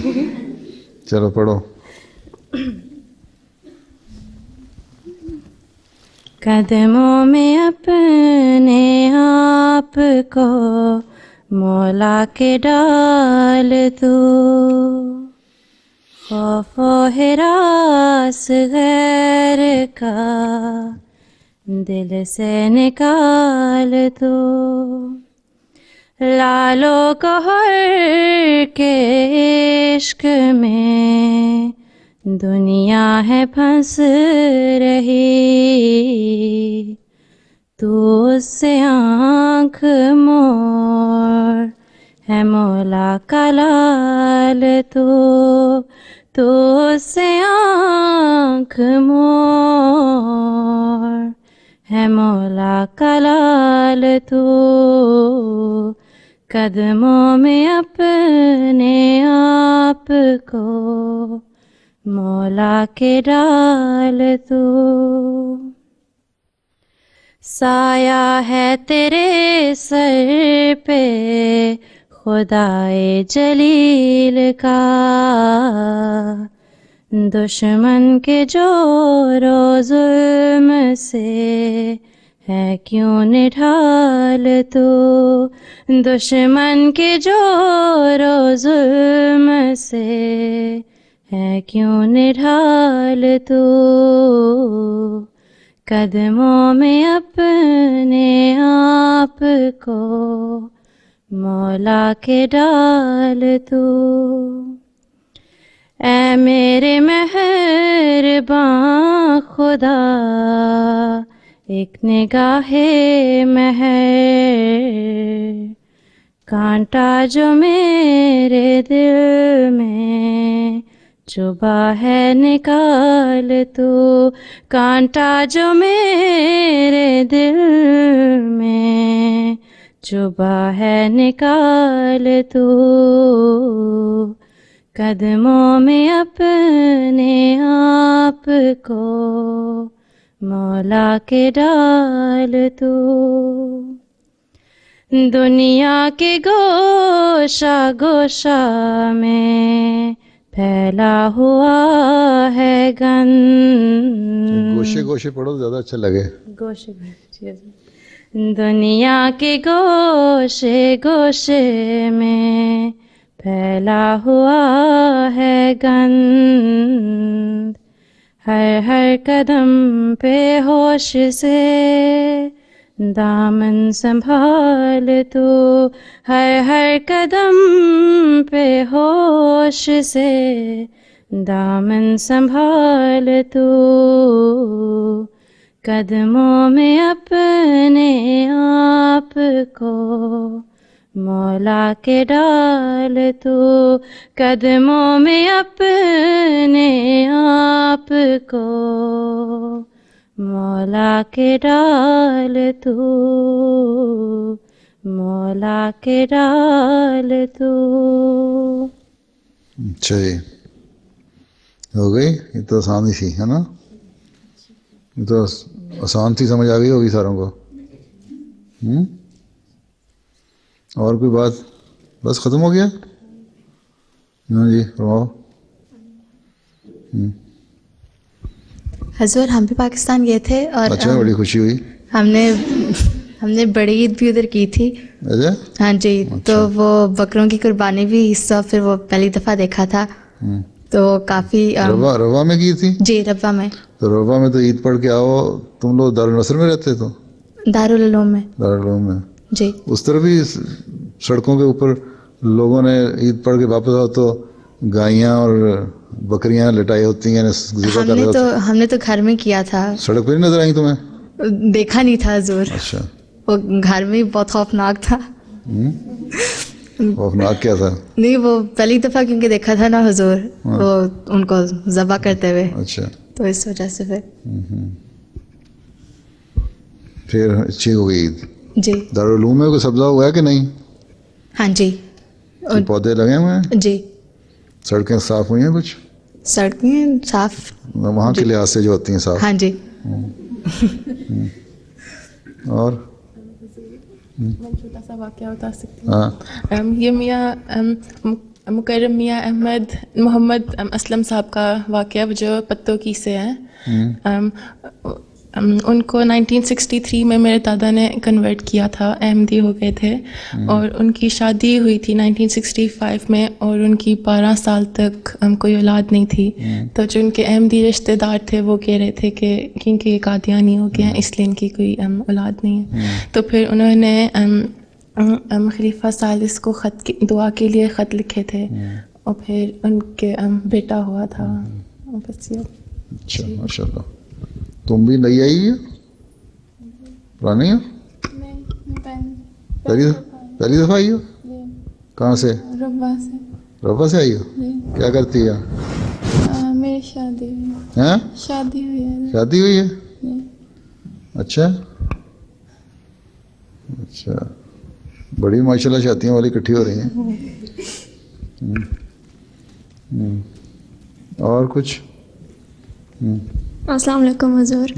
Speaker 1: چلو پڑھو.
Speaker 11: قدموں میں اپنے آپ کو مولا کے ڈال تو، خوف و ہراس غیر کا دل سے نکال تو، لالو گوہر کے عشق میں دنیا ہے پھنس رہی، تو اس سے آنکھ موڑ ہے مولا کا لال تو اس سے آنکھ موڑ ہے مولا کا لال تو، قدموں میں اپنے آپ کو مولا کے ڈال تو سایہ ہے تیرے سر پہ خدائے جلیل کا، دشمن کے جور و ظلم سے ہے کیوں نڈھال تو، دشمن کے جور و ظلم سے ہے کیوں نڈھال تو، قدموں میں اپنے آپ کو مولا کے ڈال تو، اے میرے مہرباں خدا ایک نگاہ مہر، کانٹا جو میرے دل میں چبھا ہے نکال تو، کانٹا جو میرے دل میں چبھا ہے نکال تو، قدموں میں اپنے آپ کو مولا کے ڈال تو، دنیا کے گوشہ گوشہ میں پھیلا ہوا ہے گند،
Speaker 1: گوشے گوشے پڑھو زیادہ اچھا لگے،
Speaker 11: گوشے دنیا کے گوشے گوشے میں پھیلا ہوا ہے گند، ہر ہر قدم پہ ہوش سے دامن سنبھال تو، ہر ہر قدم پہ ہوش سے دامن سنبھال تو، قدموں میں اپنے آپ کو مولا کے ڈال تو، قدموں میں اپنے آپ کو مولا کے ڈال تو، مولا کے ڈال تو۔
Speaker 1: اچھا جی، ہو گئی؟ یہ تو آسان ہی تھی، ہے نا؟ یہ تو آسان تھی، سمجھ آ گئی ہوگی ساروں کو۔ اور کوئی بات؟ بس ختم ہو گیا؟ ہاں جی فرماؤ۔
Speaker 12: حضور ہم بھی پاکستان گئے تھے اور
Speaker 1: اچھا، بڑی خوشی ہوئی۔
Speaker 12: ہم نے بڑی عید بھی ادھر کی تھی۔
Speaker 1: اچھا
Speaker 12: ہاں جی، تو وہ بکروں کی قربانی بھی حصہ پھر وہ پہلی دفعہ دیکھا تھا، تو کافی
Speaker 1: روا میں کی تھی؟
Speaker 12: جی روا میں۔
Speaker 1: تو روا میں تو عید پڑھ کے آؤ، تم لوگ دارالنصر میں رہتے تو؟
Speaker 12: دارالعلوم میں۔
Speaker 1: دارالعلوم میں
Speaker 12: جی۔ اس
Speaker 1: طرف بھی سڑکوں کے اوپر لوگوں نے عید پڑھ کے واپس آؤ تو گائیاں اور بکریاں لٹائی ہوتی ہیں،
Speaker 12: ہم نے تو گھر میں کیا تھا۔
Speaker 1: سڑک پہ نہیں نظر آئی تمہیں؟
Speaker 12: دیکھا نہیں تھا حضور۔
Speaker 1: اچھا،
Speaker 12: وہ گھر میں بہت خوفناک تھا۔
Speaker 1: خوفناک کیا تھا؟
Speaker 12: نہیں، وہ پہلی دفعہ کیونکہ دیکھا تھا نا حضور، وہ ان کو ذبح کرتے ہوئے۔
Speaker 1: اچھا،
Speaker 12: تو اس وجہ سے
Speaker 1: پھر اچھی ہو گئی عید؟
Speaker 12: جی۔
Speaker 1: دارالعلوم میں کوئی سبزہ ہوا ہے کہ نہیں؟
Speaker 12: ہاں جی،
Speaker 1: پودے لگے ہوئے ہیں؟
Speaker 12: جی۔
Speaker 1: سڑکیں صاف ہوئی ہیں؟ کچھ
Speaker 12: سڑکیں صاف
Speaker 1: وہاں کے لحاظ سے جو ہوتی ہیں صاف؟
Speaker 12: ہاں جی۔
Speaker 1: اور
Speaker 4: میں چھوٹا سا واقعہ بتا سکتی ہوں؟
Speaker 1: ہاں،
Speaker 4: یہ میاں مکرم میاں احمد محمد اسلم صاحب کا واقعہ جو پتوں کی سے ہیں، ان کو 1963 میں میرے دادا نے کنورٹ کیا تھا، احمدی ہو گئے تھے، اور ان کی شادی ہوئی تھی 1965 میں، اور ان کی 12 سال تک کوئی اولاد نہیں تھی۔ تو جو ان کے احمدی رشتے دار تھے وہ کہہ رہے تھے کہ کیونکہ یہ قادیانی ہو گیا اس لیے ان کی کوئی اولاد نہیں ہے۔ تو پھر انہوں نے خلیفہ ثالث کو دعا کے لیے خط لکھے تھے، اور پھر ان کے بیٹا ہوا تھا۔ بس یہ۔
Speaker 1: اچھا، ماشاء اللہ۔ تم بھی نئی آئی ہے؟ پرانی ہو؟ پہلی دفعہ آئی ہو؟ کہاں سے؟ روا سے آئی ہو؟ کیا کرتی ہے؟
Speaker 4: میری شادی ہوئی
Speaker 1: ہے۔
Speaker 4: شادی ہوئی ہے۔
Speaker 1: شادی ہوئی ہے؟ اچھا اچھا، بڑی ماشاء اللہ شادیوں والی اکٹھی ہو رہی ہیں۔ اور کچھ؟
Speaker 13: السلام علیکم حضور.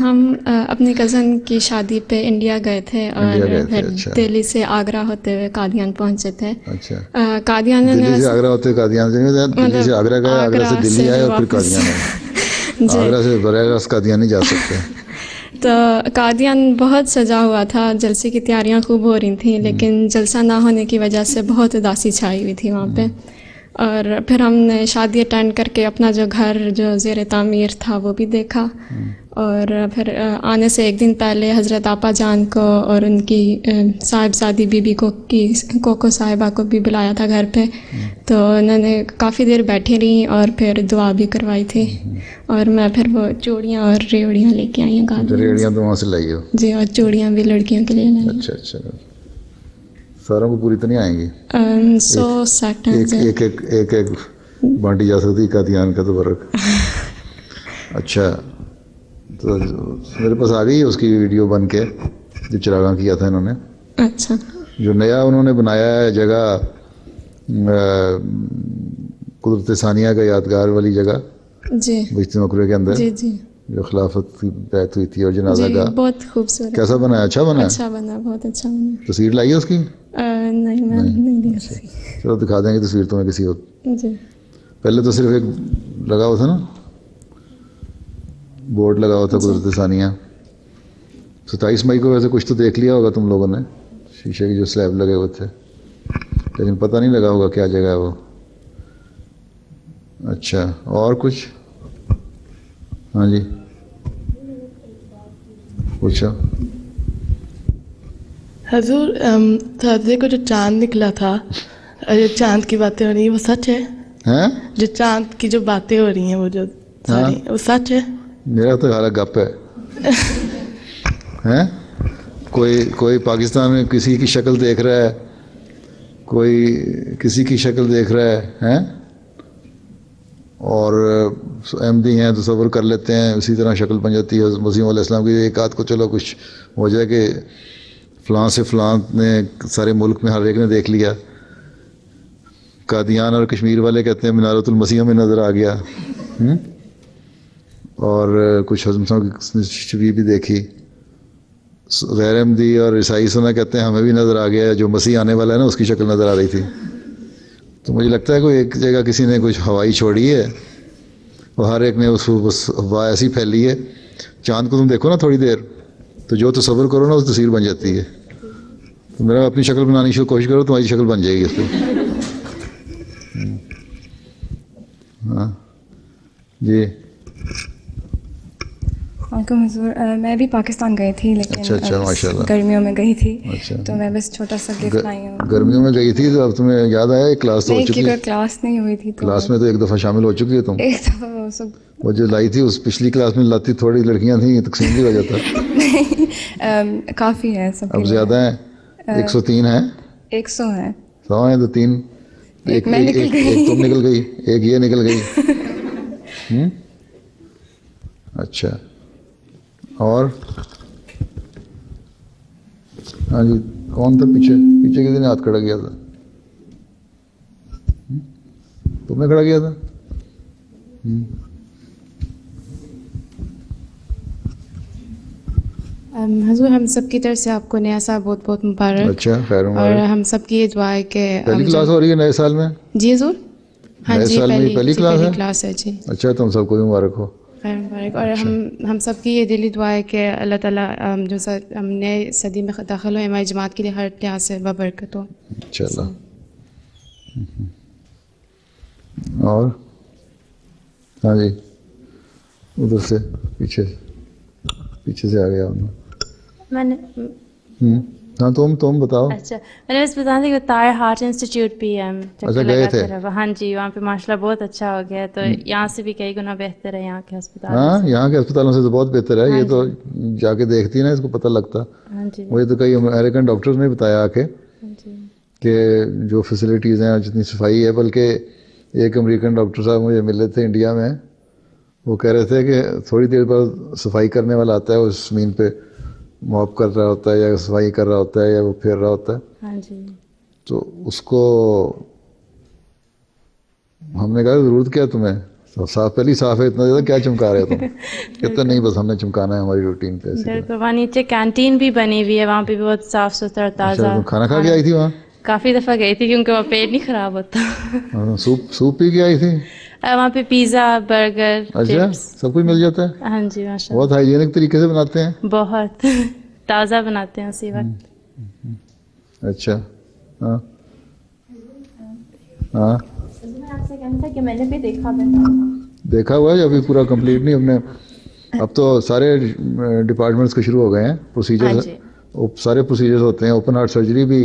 Speaker 13: ہم اپنی کزن کی شادی پہ انڈیا گئے تھے اور پھر دہلی سے آگرہ ہوتے ہوئے قادیان پہنچے تھے.
Speaker 1: اچھا
Speaker 13: قادیان
Speaker 1: دلی سے آگرہ ہوتے قادیان دلی سے آگرہ گئے, آگرہ سے دلی آئے اور پھر قادیان آئے. آگرہ سے براہ راست قادیان نہیں جا سکتے.
Speaker 13: تو قادیان بہت سجا ہوا تھا, جلسے کی تیاریاں خوب ہو رہی تھیں, لیکن جلسہ نہ ہونے کی وجہ سے بہت اداسی چھائی ہوئی تھی وہاں پہ. اور پھر ہم نے شادی اٹینڈ کر کے اپنا جو گھر جو زیر تعمیر تھا وہ بھی دیکھا. اور پھر آنے سے ایک دن پہلے حضرت آپا جان کو اور ان کی صاحبزادی بی بی کوکو صاحبہ کو بھی بلایا تھا گھر پہ. تو انہوں نے کافی دیر بیٹھی رہیں اور پھر دعا بھی کروائی تھی. اور میں پھر وہ چوڑیاں اور ریوڑیاں لے کے آئی ہوں.
Speaker 1: ریوڑیاں تو وہاں سے لائی ہو؟
Speaker 13: جی, اور چوڑیاں بھی لڑکیوں کے لیے لائی.
Speaker 1: اچھا اچھا, ساروں کو پوری تو نہیں آئیں گی؟ ایک ایک بانٹی جا سکتی قادیان کا تبرک. اچھا, تو میرے پاس آ گئی ہے اس کی ویڈیو بن کے جو چراغاں کیا تھا انہوں نے.
Speaker 13: اچھا,
Speaker 1: جو نیا انہوں نے بنایا ہے جگہ قدرت ثانیہ کا یادگار والی جگہ
Speaker 13: جی
Speaker 1: بشتی مقبرے کے اندر,
Speaker 13: جی جی,
Speaker 1: جو خلافت کی بیعت ہوئی تھی اور جنازہ
Speaker 13: جی,
Speaker 1: کا.
Speaker 13: بہت خوبصورت.
Speaker 1: کیسا بنا ہے؟ اچھا بنا ہے؟
Speaker 13: اچھا بنا, بہت اچھا بنا.
Speaker 1: تصویر لائی ہے اس کی؟
Speaker 13: نہیں, میں نہیں دکھا سکتی.
Speaker 1: چلو دکھا دیں گے تصویر تمہیں کسی وقت.
Speaker 13: جی,
Speaker 1: پہلے تو صرف ایک لگا ہوا تھا نا, بورڈ لگا ہوا تھا قدرت ثانیہ. 27 مئی کو ویسے کچھ تو دیکھ لیا ہوگا تم لوگوں نے, شیشے کی جو سلیب لگے ہوئے تھے, لیکن پتہ نہیں لگا ہوگا کیا جگہ ہے وہ. اچھا, اور کچھ؟ ہاں جی پوچھو.
Speaker 3: حضور تھرسڈے کو جو چاند نکلا تھا, چاند کی باتیں ہو رہی ہیں وہ سچ ہے؟ جو چاند کی جو باتیں ہو رہی ہیں وہ جو ساری وہ سچ ہے؟
Speaker 1: میرا تو خیال گپ ہے. کوئی پاکستان میں کسی کی شکل دیکھ رہا ہے, کوئی کسی کی شکل دیکھ رہا ہے, اور احمدی ہیں تو تصور کر لیتے ہیں اسی طرح شکل بن جاتی ہے. مسیح علیہ السلام کی ایک آدھ کو چلو کچھ ہو جائے کہ فلاں سے فلاں نے سارے ملک میں ہر ایک نے دیکھ لیا. قادیان اور کشمیر والے کہتے ہیں منارۃ المسیح میں نظر آ گیا, اور کچھ حضرتوں کی شبیہ بھی دیکھی. غیر احمدی اور عیسائی سنا کہتے ہیں ہمیں بھی نظر آ گیا, جو مسیح آنے والا ہے نا اس کی شکل نظر آ رہی تھی. تو مجھے لگتا ہے کوئی ایک جگہ کسی نے کچھ ہوائی چھوڑی ہے اور ہر ایک نے اس ہوا ایسی پھیلی ہے. چاند کو تم دیکھو نا تھوڑی دیر, تو جو تصور کرو نا اس تصویر بن جاتی ہے. تو میرا اپنی شکل بنانے کی کوشش کرو, تمہاری شکل بن جائے گی اس پہ. ہاں جی.
Speaker 14: وعلیکم حضور, میں بھی پاکستان گئی تھی لیکن
Speaker 1: اچھا
Speaker 14: گرمیوں میں گئی تھی, تو میں بس چھوٹا سا گفٹ لائی ہوں.
Speaker 1: گرمیوں میں گئی تھی تو اب تمہیں یاد آیا ایک کلاس تو ہو چکی ہے.
Speaker 14: کلاس نہیں ہوئی تھی,
Speaker 1: کلاس میں تو ایک دفعہ شامل ہو چکی ہے تم.
Speaker 14: ایک دفعہ
Speaker 1: وہ جو لائی تھی اس پچھلی کلاس میں لاتی تھوڑی لڑکیاں تھیں, تقسیم بھی ہو جاتا.
Speaker 14: کافی ہے سب.
Speaker 1: اب زیادہ ہیں, 103 ہیں,
Speaker 14: 100 ہیں,
Speaker 1: 100 ہیں, تو 3 ایک تم نکل گئی, ایک یہ نکل گئی. اچھا, اور ہاں جی کون تھا پیچھے کسی نے ہاتھ کھڑا کیا تھا؟ تم نے کھڑا کیا تھا؟
Speaker 10: حضور ہم سب کی طرف سے آپ کو نیا سال بہت بہت مبارک.
Speaker 1: اچھا, خیر
Speaker 10: اور ہم سب کی یہ دعا ہے کہ
Speaker 1: پہلی کلاس ہو رہی ہے نئے سال میں.
Speaker 10: جی حضور, ہاں جی
Speaker 1: پہلی
Speaker 10: کلاس ہے جی.
Speaker 1: اچھا, تم سب کو مبارک ہو.
Speaker 10: خیر مبارک. اور ہم سب کی یہ دلی دعا ہے کہ اللہ تعالیٰ جو ہم نئے صدی میں داخل ہوئے ہماری جماعت کے لیے ہر لحاظ سے ببرکت ہو
Speaker 1: انشاءاللہ. اور ہاں جی ادھر سے پیچھے سے آ گیا
Speaker 11: میں نے.
Speaker 1: ہاں تم بتاؤ.
Speaker 11: اچھا, میں نے بس بتانا تھا کہ تار ہارٹ انسٹیٹیوٹ بھی ہے.
Speaker 1: اچھا گئے تھے؟
Speaker 11: ہاں جی, وہاں پہ ماشاء اللہ بہت اچھا ہو گیا ہے. تو یہاں سے بھی کئی گنا بہتر ہے یہاں کے ہسپتال.
Speaker 1: ہاں, یہاں کے ہسپتالوں سے تو بہت بہتر ہے. یہ تو جا کے دیکھتی ہے نا اس کو پتہ لگتا. مجھے تو کئی امریکن ڈاکٹرز نے بتایا آ کے کہ جو فیسلٹیز ہیں جتنی صفائی ہے, بلکہ ایک امریکن ڈاکٹر صاحب مجھے ملے تھے انڈیا میں, وہ کہہ رہے تھے کہ تھوڑی دیر بعد صفائی کرنے والا آتا ہے, اس زمین پہ موپ کر رہا ہوتا ہے یا صفائی کر رہا ہوتا ہے یا وہ پھیر رہا ہوتا ہے.
Speaker 11: ہاں جی.
Speaker 1: تو اس کو ہم نے کہا ضرورت کیا تمہیں, صاف پہلی صاف ہے, اتنا زیادہ کیا چمکا رہے ہو تم؟ کہتے نہیں بس ہم نے چمکانا ہے ہماری روٹین پہ.
Speaker 11: ادھر تو وہاں نیچے کینٹین بھی بنی ہوئی ہے, وہاں پہ بھی بہت صاف ستھرا تازہ.
Speaker 1: تم کھانا کھا کے آئی تھی وہاں؟
Speaker 11: کافی دفعہ گئی تھی کیونکہ وہاں پیٹ نہیں خراب ہوتا.
Speaker 1: سوپ پی کے آئی تھی؟
Speaker 11: وہاں پہ پیزا, برگر.
Speaker 1: اچھا سب کچھ مل جاتا ہے؟
Speaker 11: ہاں جی ماشاء اللہ.
Speaker 1: بہت ہائیجینک طریقے سے بناتے ہیں.
Speaker 11: بہت تازہ بناتے ہیں اسی وقت.
Speaker 1: اچھا ہاں ہاں
Speaker 11: آپ سے کہنا تھا کہ میں نے بھی
Speaker 1: دیکھا ہوا ہے, ابھی پورا کمپلیٹ نہیں. ہم نے اب تو سارے ڈپارٹمنٹس کے شروع ہو گئے ہیں پروسیجر, سارے پروسیجرز ہوتے ہیں. اوپن ہارٹ سرجری بھی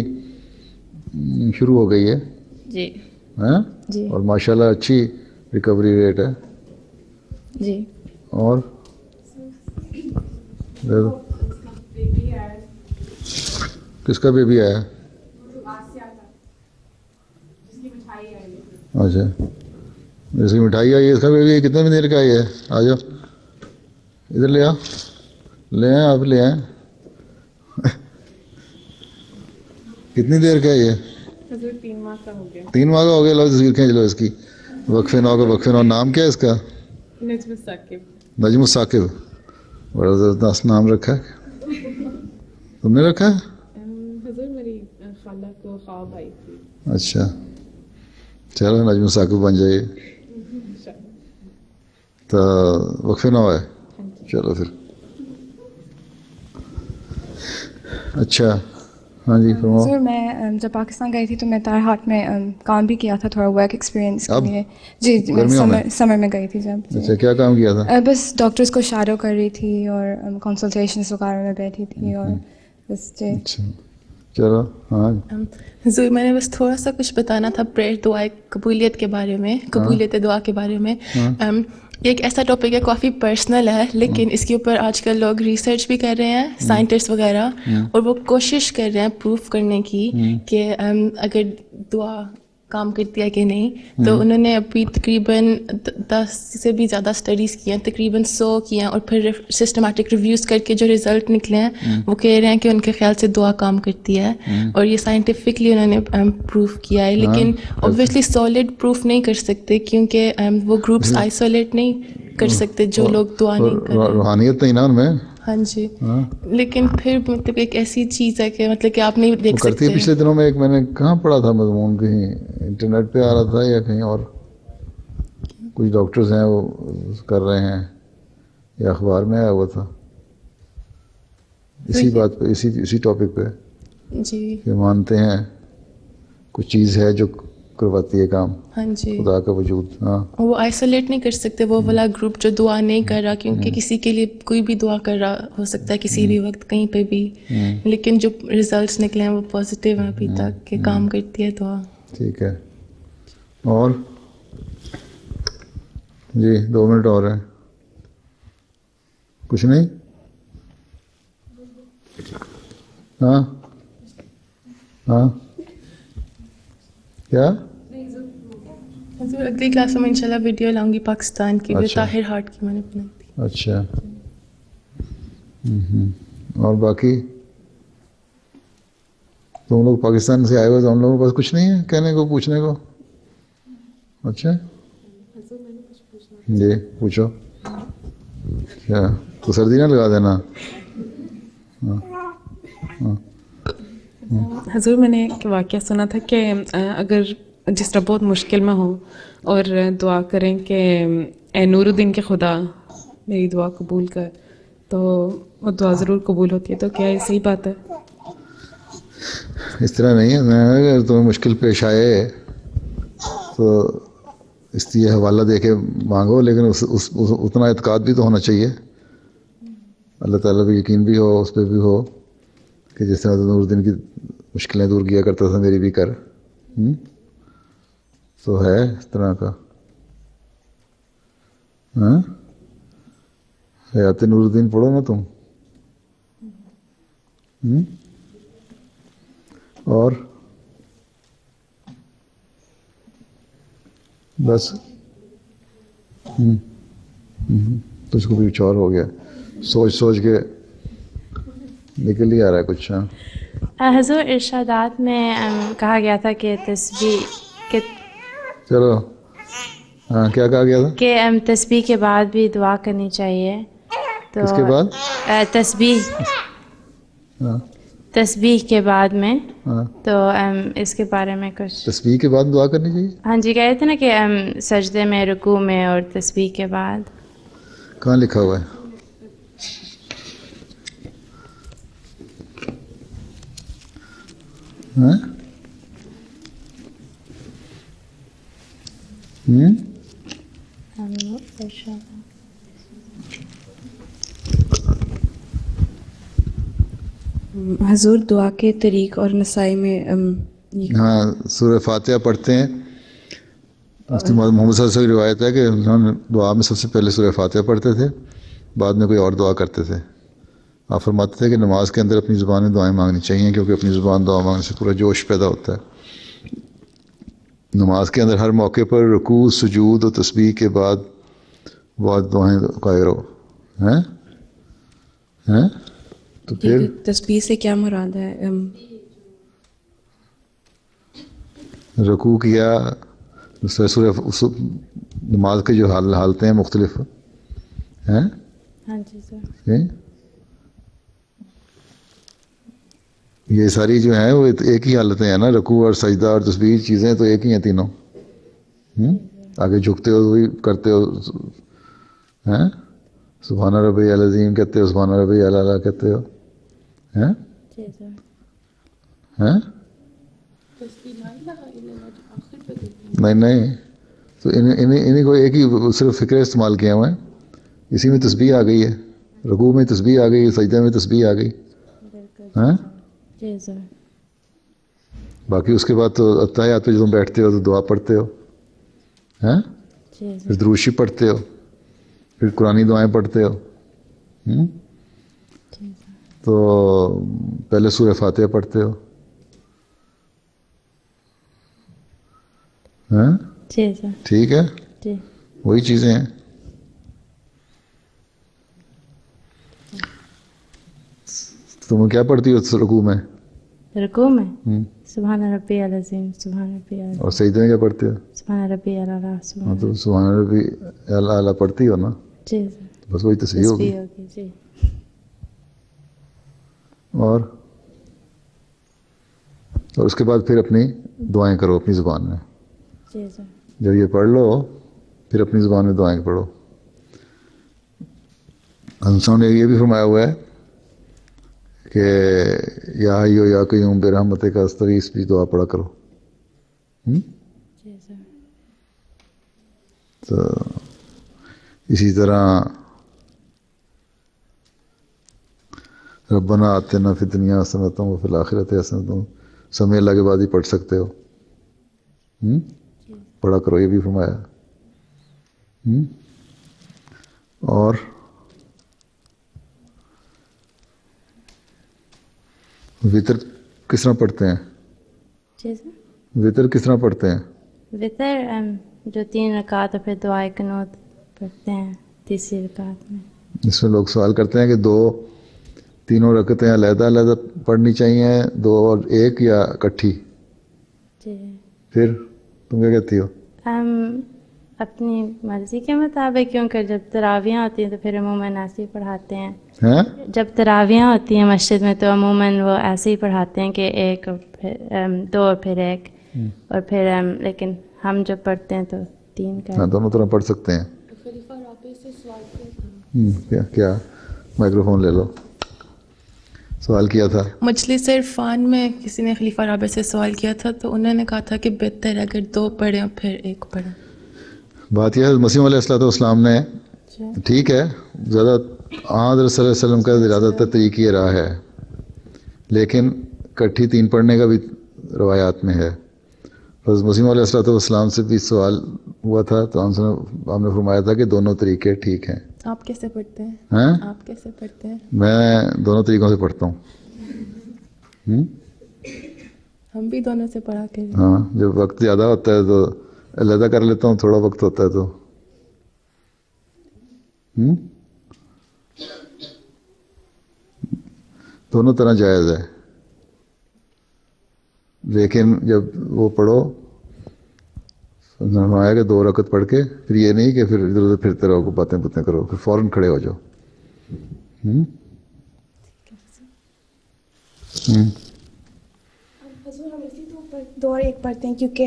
Speaker 1: شروع ہو گئی ہے
Speaker 11: جی
Speaker 1: ہاں
Speaker 11: جی,
Speaker 1: اور ماشاءاللہ اچھی ریکوری ریٹ ہے
Speaker 11: جی.
Speaker 1: اور کس کا بیبی آیا؟ اچھا جس کی مٹھائی آئی ہے اس کا بیبی کتنے میں دیر کا آئی ہے؟ آ جاؤ ادھر لے آؤ, لے آئیں آپ, لے آئیں. کتنی دیر کا ہے یہ؟
Speaker 10: 3 ماہ کا ہو گیا.
Speaker 1: 3 ماہ کا ہو گیا. لو تصویر کھینچ لو اس کی. وقف نو کا وقف نو. نام کیا ہے اس کا؟
Speaker 10: نجم الثاقب.
Speaker 1: نجم الثاقب, بڑا زبردست نام رکھا ہے. تم نے رکھا ہے؟
Speaker 10: حضور میری خالہ کو خواب آئی تھی.
Speaker 1: اچھا چلو نجم الثاقب بن جائیے. تو وقف نو ہے, چلو پھر. اچھا ہاں جی فرماؤ.
Speaker 14: سر میں جب پاکستان گئی تھی تو میں تار ہاٹ میں کام بھی کیا تھا تھوڑا ورک ایکسپیرینس کے لیے. جی میں سمر میں گئی تھی جب.
Speaker 1: اچھا کیا کام کیا تھا؟
Speaker 14: بس ڈاکٹرس کو شیڈو کر رہی تھی اور کنسلٹیشنس وغیرہ میں بیٹھی تھی اور بس.
Speaker 1: اچھا چلو ہاں.
Speaker 15: حضور میں نے بس تھوڑا سا کچھ بتانا تھا پریئر دعا قبولیت کے بارے میں, قبولیت دعا کے بارے میں. ایک ایسا ٹاپک ہے کافی پرسنل ہے, لیکن اس کے اوپر آج کل لوگ ریسرچ بھی کر رہے ہیں, سائنٹسٹ وغیرہ, اور وہ کوشش کر رہے ہیں پروف کرنے کی کہ اگر دعا کام کرتی ہے کہ نہیں. تو انہوں نے ابھی تقریباً 10 سے بھی زیادہ اسٹڈیز کی ہیں, تقریباً 100 کی ہیں, اور پھر سسٹمیٹک ریویوز کر کے جو رزلٹ نکلے ہیں وہ کہہ رہے ہیں کہ ان کے خیال سے دعا کام کرتی ہے, اور یہ سائنٹیفکلی انہوں نے پروف کیا ہے. لیکن اوبویسلی سالڈ پروف نہیں کر سکتے کیونکہ وہ گروپس آئسولیٹ نہیں کر سکتے جو لوگ دعا نہیں کر رہے.
Speaker 1: روحانیت نہیں نا ان میں.
Speaker 15: ہاں جی, لیکن پھر مطلب ایک ایسی چیز ہے کہ مطلب کہ آپ نہیں دیکھ سکتے.
Speaker 1: پچھلے دنوں میں ایک میں نے کہاں پڑھا تھا مضمون, کہیں انٹرنیٹ پہ آ رہا تھا یا کہیں اور, کچھ ڈاکٹرز ہیں وہ کر رہے ہیں, یا اخبار میں آیا ہوا تھا اسی بات پہ, اسی ٹاپک پہ
Speaker 15: جی,
Speaker 1: کہ مانتے ہیں کچھ چیز ہے جو کرواتی ہے کام.
Speaker 15: ہاں جی,
Speaker 1: خدا کا وجود. ہاں
Speaker 15: وہ آئسولیٹ نہیں کر سکتے وہ والا گروپ جو دعا نہیں کر رہا, کیونکہ کسی کے لیے کوئی بھی دعا کر رہا ہو سکتا ہے کسی بھی وقت کہیں پہ بھی, لیکن جو ریزلٹس نکلے ہیں وہ پازیٹیو ہیں ابھی تک کہ کام کرتی ہے دعا.
Speaker 1: ٹھیک ہے. اور جی 2 منٹ اور ہیں. کچھ نہیں؟ ہاں ہاں کیا؟
Speaker 15: حضور اگلی کلاس میں انشاءاللہ ویڈیو لاؤں گی پاکستان کی, طاہر ہارٹ کی میں نے بنائی تھی.
Speaker 1: اچھا اور باقی تم لوگ پاکستان سے آئے ہوئے تو ہم لوگوں کے پاس کچھ نہیں ہے کہنے کو, پوچھنے کو؟ اچھا جی پوچھو. کیا تو سردی نہ لگا دینا.
Speaker 10: حضور میں نے ایک واقعہ سنا تھا کہ اگر جس طرح بہت مشکل میں ہوں اور دعا کریں کہ اے نور الدین کے خدا میری دعا قبول کر, تو وہ دعا ضرور قبول ہوتی ہے. تو کیا یہ صحیح بات ہے؟
Speaker 1: اس طرح نہیں ہے, اگر تمہیں مشکل پیش آئے تو اس لیے حوالہ دے کے مانگو, لیکن اتنا اعتقاد بھی تو ہونا چاہیے, اللہ تعالیٰ پہ یقین بھی ہو, اس پہ بھی ہو کہ جس طرح نور الدین کی مشکلیں دور کیا کرتا تھا میری بھی کر. تو ہے اس طرح کا. ہاں حیات نور الدین پڑھو نا تم. اور بس تجھ کو بھی کچھ اور ہو گیا, سوچ کے نکل ہی آ رہا ہے کچھ.
Speaker 11: حضور ارشادات میں کہا گیا تھا کہ تسبیح کہ
Speaker 1: چلو ہاں کیا کہا گیا تھا
Speaker 11: کہ تسبیح کے بعد بھی دعا کرنی چاہیے. تو
Speaker 1: کس کے بعد؟
Speaker 11: تسبیح کے بعد میں.
Speaker 1: ہاں
Speaker 11: تو اس کے بارے میں کچھ.
Speaker 1: تسبیح کے بعد دعا کرنی چاہیے؟
Speaker 11: ہاں جی کہہ رہے تھے نا کہ سجدے میں رکوع میں اور تسبیح کے بعد.
Speaker 1: کہاں لکھا ہوا ہے؟ ہاں
Speaker 8: حضور دعا کے طریق اور نسائی میں
Speaker 1: ہاں سورہ فاتحہ پڑھتے ہیں. مفتی محمد صلی اللہ علیہ وسلم کی روایت ہے کہ انہوں نے دعا میں سب سے پہلے سورہ فاتحہ پڑھتے تھے، بعد میں کوئی اور دعا کرتے تھے. آپ فرماتے تھے کہ نماز کے اندر اپنی زبان میں دعائیں مانگنی چاہیے، کیونکہ اپنی زبان دعا مانگنے سے پورا جوش پیدا ہوتا ہے. نماز کے اندر ہر موقع پر رکوع، سجود اور تسبیح کے بعد دعائیں قائل رہو. ہیں تو پھر
Speaker 8: تسبیح سے کیا مراد ہے؟
Speaker 1: رکوع کیا، سورہ نماز کے جو حالتیں ہیں مختلف ہیں.
Speaker 11: ہاں جی سر.
Speaker 1: یہ ساری جو ہیں وہ ایک ہی حالتیں ہیں نا، رکوع اور سجدہ اور تسبیح چیزیں تو ایک ہی ہیں تینوں. آگے جھکتے ہو وہی کرتے ہو، ہیں سبحان ربی العظیم کہتے ہو، سبحان ربی الاعلیٰ کہتے ہو. ہیں نہیں تو انہیں کو ایک ہی صرف فکر استعمال کیا ہوا ہے. اسی میں تسبیح آ گئی ہے، رکوع میں تسبیح آ گئی، سجدہ میں تسبیح آ گئی. باقی اس کے بعد تو اتحیات پہ جب تم بیٹھتے ہو تو دعا پڑھتے ہو، پھر درود شریف پڑھتے ہو، پھر قرآنی دعائیں پڑھتے ہو. تو پہلے سورہ فاتحہ پڑھتے ہو. ٹھیک ہے، وہی چیزیں ہیں. تم کیا پڑھتی ہو رکوع میں؟
Speaker 11: رکوع میں سبحان ربی العظیم، سبحان ربی العظیم.
Speaker 1: اور سجدے میں کیا پڑھتے ہو؟
Speaker 11: سبحان ربی الاعلیٰ.
Speaker 1: تو سبحان ربی الاعلیٰ پڑھتی ہو نا؟
Speaker 11: جی
Speaker 1: بس وہی تسبیح ہوگی.
Speaker 11: جی.
Speaker 1: اور اس کے بعد پھر اپنی دعائیں کرو اپنی زبان میں.
Speaker 11: جی سر.
Speaker 1: جب یہ پڑھ لو پھر اپنی زبان میں دعائیں پڑھو. انسان نے یہ بھی فرمایا ہوا ہے کہ یا حی یا قیوم برحمتک کا استغیث بھی دعا پڑھا کرو. تو اسی طرح ربنا آتنا فی الدنیا حسنۃ وفی الآخرۃ حسنۃ سمے اللہ کے بعد ہی پڑھ سکتے ہو. پڑھا کرو، یہ بھی فرمایا. اور وطر کس طرح پڑھتے ہیں؟ وطر کس طرح پڑھتے ہیں؟
Speaker 11: وطر جو 3 رکعت اور پھر دعائے قنوت پڑھتے ہیں تیسری رکعت میں.
Speaker 1: اس میں لوگ سوال کرتے ہیں کہ تینوں رکعتیں علیحدہ علیحدہ پڑھنی چاہیے، 2 اور 1 یا اکٹھی؟
Speaker 11: جی.
Speaker 1: پھر تم کیا کہتی ہو؟
Speaker 11: اپنی مرضی کے مطابق، کیونکہ جب تراویحیں ہوتی ہیں تو پھر عموماً ایسے ہی پڑھاتے ہیں. جب تراویحیں ہوتی ہیں مسجد میں تو عموماً وہ ایسے ہی پڑھاتے ہیں کہ 1 اور پھر 2 اور پھر 1 اور پھر لیکن ہم جب پڑھتے ہیں تو 3 کا.
Speaker 1: ہاں دونوں طرح پڑھ سکتے ہیں. کیا مائکرو فون لے لو. سوال کیا تھا
Speaker 15: مجلس عرفان میں کسی نے خلیفہ رابع سے سوال کیا تھا تو انہوں نے کہا تھا کہ بہتر اگر 2 پڑھیں اور پھر 1 پڑھیں.
Speaker 1: بات یہ ہے مسیح علیہ السلام نے ٹھیک ہے زیادہ حضرت صلی اللہ علیہ وسلم کا زیادہ تر طریق یہ رہا ہے، لیکن کٹھی 3 پڑھنے کا بھی روایات میں ہے. بس مسیح علیہ السلام سے بھی سوال ہوا تھا تو ہم نے فرمایا تھا کہ دونوں طریقے ٹھیک ہیں.
Speaker 15: آپ کیسے پڑھتے ہیں؟ آپ کیسے پڑھتے ہیں؟
Speaker 1: میں دونوں طریقوں سے پڑھتا ہوں.
Speaker 15: ہم بھی دونوں سے پڑھا کے.
Speaker 1: ہاں جب وقت زیادہ ہوتا ہے تو علیحدہ کر لیتا ہوں، تھوڑا وقت ہوتا ہے تو دونوں طرح جائز ہے. لیکن جب وہ پڑھو فرمایا کہ 2 رکعت پڑھ کے پھر یہ نہیں کہ پھر ادھر ادھر پھرتے رہو باتیں کرو، پھر فوراً کھڑے ہو جاؤ.
Speaker 3: حضور ہم اسی دو اور ایک پڑھتے ہیں کیونکہ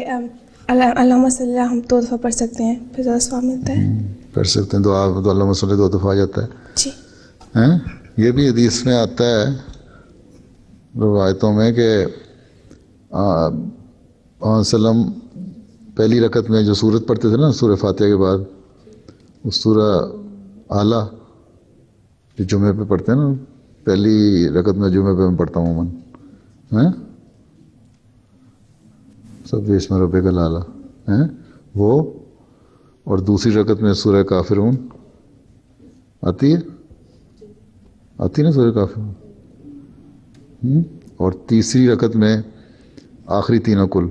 Speaker 3: اللہم صلی اللہ ہم 2 دفعہ پڑھ سکتے ہیں، پھر زیادہ ثواب ملتا ہے.
Speaker 1: پڑھ سکتے ہیں دعا تو اللہم صلی 2 دفعہ آ جاتا ہے.
Speaker 3: جی
Speaker 1: یہ بھی حدیث میں آتا ہے روایتوں میں کہ وسلم پہلی رکعت میں جو سورت پڑھتے تھے نا سورہ فاتحہ کے بعد، اس سورہ اعلیٰ جو جمعے پہ پڑھتے ہیں نا، پہلی رکعت میں جمعے پہ میں پڑھتا ہوں عموماً سب اسم ربک الاعلیٰ وہ، اور دوسری رکعت میں سورہ کافرون آتی ہے نا سورہ کافرون، اور تیسری رکعت میں آخری تینوں کل،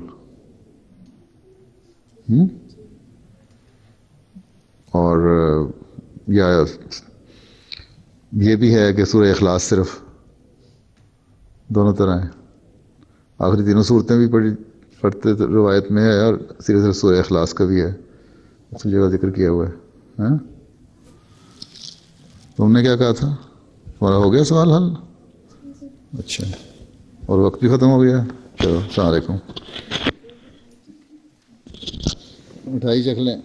Speaker 1: اور یا یہ بھی ہے کہ سورہ اخلاص صرف، دونوں طرح ہیں. آخری تینوں صورتیں بھی پڑھتے روایت میں ہے، اور صرف سورہ اخلاص کا بھی ہے، اس جگہ ذکر کیا ہوا ہے. تم نے کیا کہا تھا؟ تمہارا ہو گیا سوال حل؟ اچھا، اور وقت بھی ختم ہو گیا. چلو السلام علیکم. مٹھائی چکھ لیں.